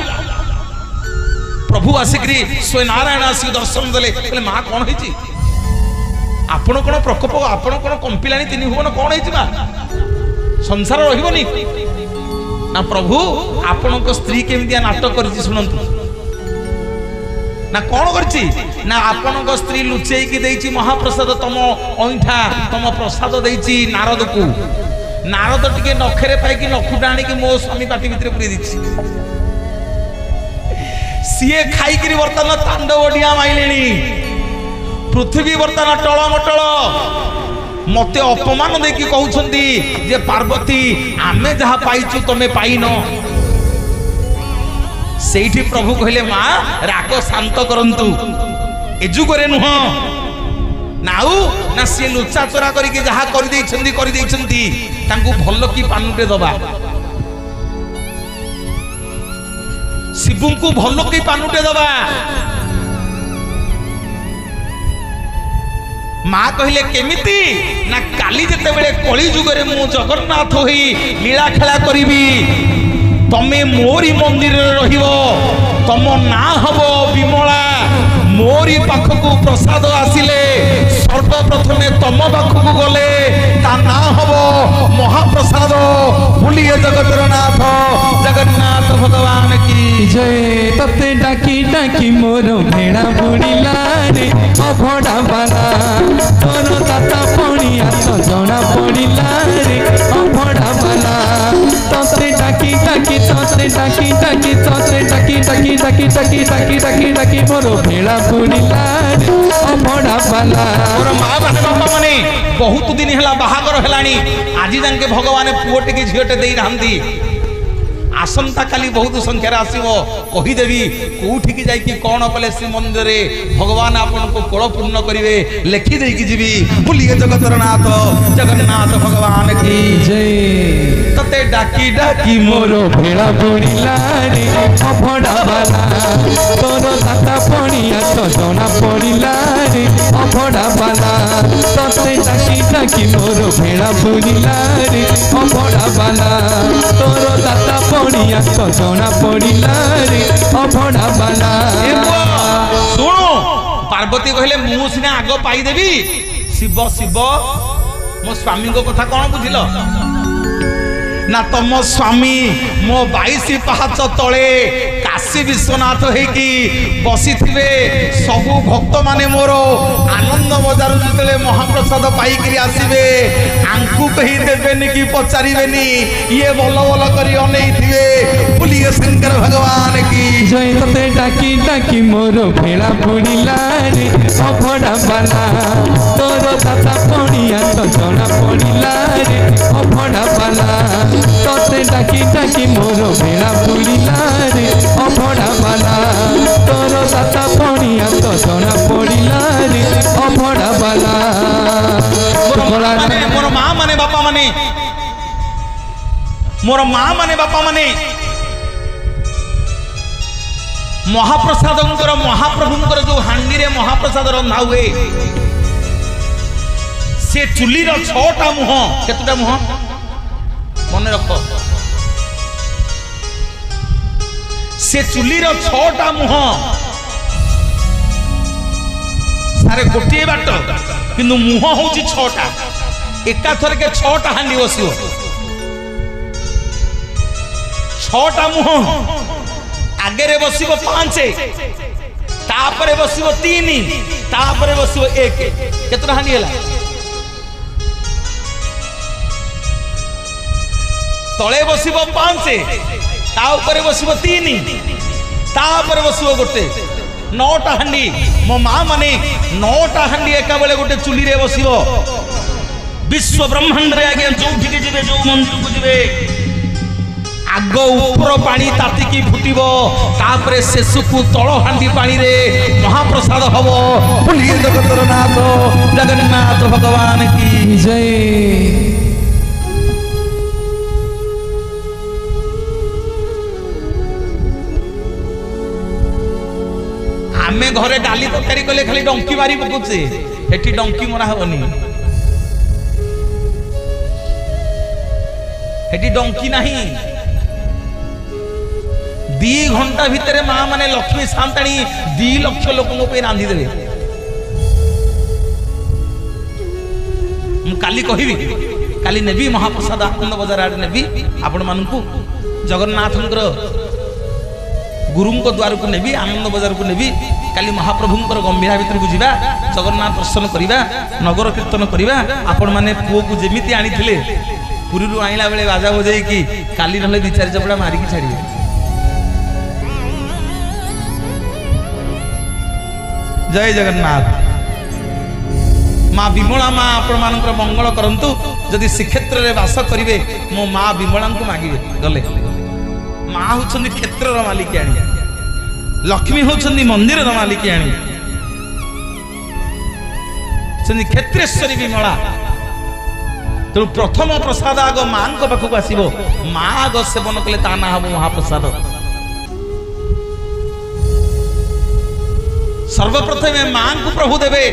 प्रभु आसिक स्वयं नारायण आसिक दर्शन देले बोले माँ कौन है आपण कौन प्रकोप आपण कौन कंपिला तीन भुवन कौन है संसार रही ना प्रभु आपण स्त्री केमिया नाटक कर शुणु ना कौन करछि ना आपण स्त्री लुचेकी देछि महाप्रसाद तम अंठा तम प्रसाद देछि नारद को नारद टिके नखरे पाइकी नखुटा आनिकी मो स्वामी पाटी भितर पुरी दिछि सीए खाइकरी बर्तन तांडव डिया माइलेनी पृथ्वी बर्तन टळमटळ मते अपमान देकी कहउछंती जे पार्वती आमे जहा पाइछु तमे पाइनो सेठी प्रभु कहले माँ राग शांत करंतु ए जुगरे नुह नाउ ना सी लुचा चोरा करके जहा कर देइछंती तांको भल की पानुटे दबा शिवु को भल की पानुटे दबा माँ कहले केमिति ना काली जेते बेले कली जुगरे मु जगन्नाथ होई लीला खेला करिबी तमे मोरी मंदिर रे रहिबो तम ना हबो विमला मोरी पाखकु प्रसाद आसिले सर्वप्रथमे तम पाखकु गले ता ना हबो महाप्रसाद भूलिए जगतर नाथ जगन्नाथ भगवान की जय। तते डाकी डाकी मोर भेड़ा बुड़िला रे अभड़ा बाला तोर दाता पणिया तो जना पड़िला रे अभड़ा बाला तते डाकी डाकी तते डाकी डाकी तते डाकी डाकी डाकी डाकी डाकी डाकी डाकी मोर भेड़ा बुड़िला रे अभड़ा बाला। मोर माँ माने बापा माने बहुत दिन है बाहागर हेलानी आज जाके भगवान पुओटे की झीटे दे नांदी आसंता काली बहुत संख्यार आसो कहीदेवी कौटी की जाकि कौन कले श्रीमंदिर भगवान आपन को कोल पूर्ण करेंगे लेखि देकी जीवी भूलिए जगतर नाथ जगन्नाथ भगवान की जय। तते डाकी डाकी मोर भेड़ा बुड़िला रे अभड़ा बाला तोर दाता पणिया तो जना पड़िला रे अभड़ा बाला तते डाकी डाकी मोर भेड़ा बुड़िला रे अभड़ा बाला तोर दाता पणिया तो जना पड़िला रे अभड़ा बाला। सुनो पार्वती कहले मु सिना आग पाईदेवी शिव शिव मो स्वामी को कथा कौन बुझिल ना तम स्वामी मो 22 पहाच तले काशी विश्वनाथ होगी बसी थे सबु भक्त माने मोर आनंद बजार जिते महाप्रसाद पाइक आसबे आंकु कही देवेनि कि पचारे ये भल भल कर अनैथे बोलिए शंकर भगवान की जय। तते डाकी डाकी मोर भेड़ा बुड़िला रे अभड़ा बाला तोर दाता पणिया तो जना पड़िला रे अभड़ा बाला तते डाकी डाकी मोर भेड़ा बुड़िला रे अभड़ा बाला तोर दाता पणिया तो जना पड़िला रे अभड़ा बाला। मोर माँ माने बापा माने मोर माँ माने बापा माने महाप्रसाद महाप्रभुंकर जो हांडी रे महाप्रसाद रंधा हुए से चुली रो 6टा मुह केतुटा मुह मन रख से चुली रो 6टा मुह सारे गोटे बाट किंतु मुह होची 6टा एका थर के 6टा हांडी बसियो 6टा मुह आगे बसिबो 5 तापरे बसिबो 3 तापरे बसिबो 1 केतना हांडी हला तले बसिबो 5 ता ऊपर बसिबो 3 तापरे बसिबो गोटे 9टा हांडी मो माँ माने 9टा हांडी एका बेले गोटे चुली रे बसिबो विश्व ब्रह्मांड रे आगे जो ठीक जिवे जो मंदिर को जिवे आग ऊपर पानी तातिकी फुटिबो तापरे शेषकु तल हांडी पानी रे महाप्रसाद हबो बोलिए जगतर नाथ जगन्नाथ भगवान की जय। आमे घरे डाली तरकारी कले खाली डंकी मारी पकुचे एठी डंकी मरा हबनी एठी डंकी नहीं 2 घंटा भितर माँ माने लक्ष्मी सांताणी 2 लाख लोकों पे रांधि देवे काली कहिबी काली नेबी महाप्रसाद आनंद बजार आड़े नेबी आपण मानकु जगन्नाथंकर गुरु द्वार को नेबी आनंद बजार को नेबी काली महाप्रभुंकर गंभीरा भितर को जीवा जगन्नाथ दर्शन करिबा नगर कीर्तन करिबा आपण माने पुओ को जेमिति आनी थिले पुरी रु आइला बेले बाजा बजाई कि काली नले 2-4 चपड़ा मारी की छाड़िबे जय जगन्नाथ माँ विमला माँ आपण मानकर मंगल करंतु जदि श्रीक्षेत्र रे वास करिवे मो माँ विमला को मागिबे गले माँ होचंदी क्षेत्र रो मालिकियाणी लक्ष्मी होचंदी मंदिर रो मालिकियाणी ସେମିତି କ୍ଷେତ୍ରେଶ୍ୱରୀ ବିମଳା। ତେଣୁ ପ୍ରଥମ ପ୍ରସାଦ ଆଗ ମାଙ୍କ ପାଖକୁ ଆସିବ, ମା ଆଗ ସେବନ କଲେ ତା ନାଁ ହବ ମହାପ୍ରସାଦ। ସର୍ବପ୍ରଥମେ ମାଙ୍କୁ ପ୍ରଭୁ ଦେବେ।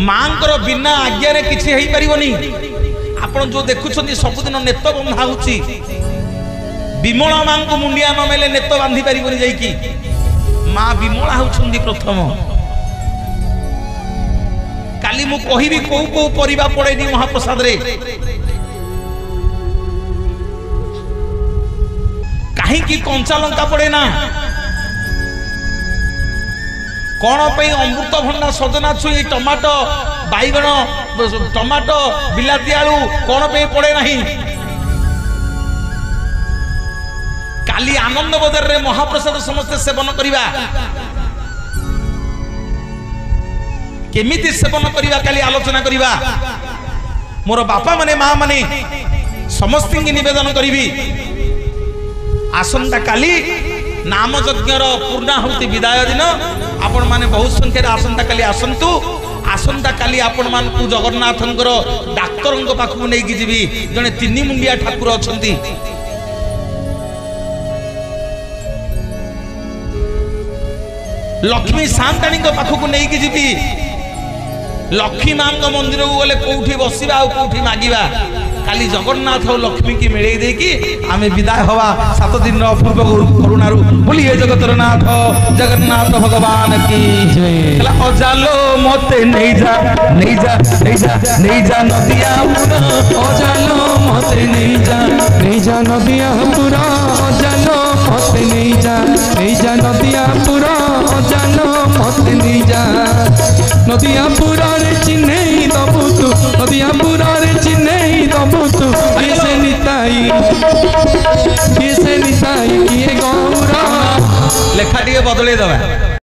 ମାଙ୍କର ବିନା ଆଜ୍ଞାରେ କିଛି ହେଇପାରିବନି। ଆପଣ ଯୋଉ ଦେଖୁଛନ୍ତି ସବୁଦିନ ନେତ ବନ୍ଧା ହଉଛି, ବିମଳା ମାଙ୍କୁ ମୁଣ୍ଡିଆ ନ ନେଲେ ନେତ ବାନ୍ଧି ପାରିବନି ଯାଇକି। ମା ବିମଳା ହଉଛନ୍ତି ପ୍ରଥମ। କାଲି ମୁଁ କହିବି କୋଉ କୋଉ ପରିବା ପଡେନି ମହାପ୍ରସାଦରେ। କାହିଁକି କଞ୍ଚା ଲଙ୍କା ପଡେ ନା? କଣ ପାଇଁ ଅମୃତଭଣ୍ଡା, ସଜନା ଛୁଇଁ, ଟମାଟୋ, ବାଇଗଣ, ଟମାଟୋ, ବିଲାତି ଆଳୁ କଣ ପାଇଁ ପଡେ ନାହିଁ? କାଲି ଆନନ୍ଦ ବଜାରରେ ମହାପ୍ରସାଦ ସମସ୍ତେ ସେବନ କରିବା। କେମିତି ସେବନ କରିବା କାଲି ଆଲୋଚନା କରିବା। ମୋର ବାପା ମାନେ, ମା ମାନେ ସମସ୍ତଙ୍କୁ ନିବେଦନ କରିବି, ଆସନ୍ତା କାଲି ନାମ ଯଜ୍ଞର ପୂର୍ଣ୍ଣାହୁତି ବିଦାୟ ଦିନ ଆପଣ ମାନେ ବହୁ ସଂଖ୍ୟାରେ ଆସନ୍ତା କାଲି ଆସନ୍ତୁ। ଆସନ୍ତା କାଲି ଆପଣ ମାନଙ୍କୁ ଜଗନ୍ନାଥଙ୍କର ଡାକ୍ତରଙ୍କ ପାଖକୁ ନେଇକି ଯିବି। ଜଣେ 3 ମୁଣ୍ଡିଆ ଠାକୁର ଅଛନ୍ତି। ଲକ୍ଷ୍ମୀ ସାନ୍ତାଣୀଙ୍କ ପାଖକୁ ନେଇକି ଯିବି। ଲକ୍ଷ୍ମୀ ମାଙ୍କ ମନ୍ଦିରକୁ ଗଲେ କୋଉଠି ବସିବା ଆଉ କୋଉଠି ମାଗିବା। କାଲି ଜଗନ୍ନାଥ ଆଉ ଲକ୍ଷ୍ମୀ କି ମିଳେଇ ଦେଇକି ଆମେ ବିଦାୟ ହବା 7 ଦିନର ଅପୂର୍ବ କରୁଣାରୁ। ବୋଲିଏ ଜଗତର ନାଥ ଜଗନ୍ନାଥ ଭଗବାନ କି ଜୟ। ଅଜାଲୋ ମତେ ନେଇଯା ନେଇଯା ନେଇଯା ନେଇଯା ନଦିଆ ପୁର। অজালো মতে নেই যা নদিয়া পুরা। অজালো মতে নেই যা নদিয়া পুরা। অজালো মতে নেই যা নদিয়া পুরার চিহ্নেই দবু তু। নদিয়া পুরার চিহ্নেই দবু তু। কিসে নিতাই কিয়ে গৌরা। লেখা টিকে বদলাই দেবা।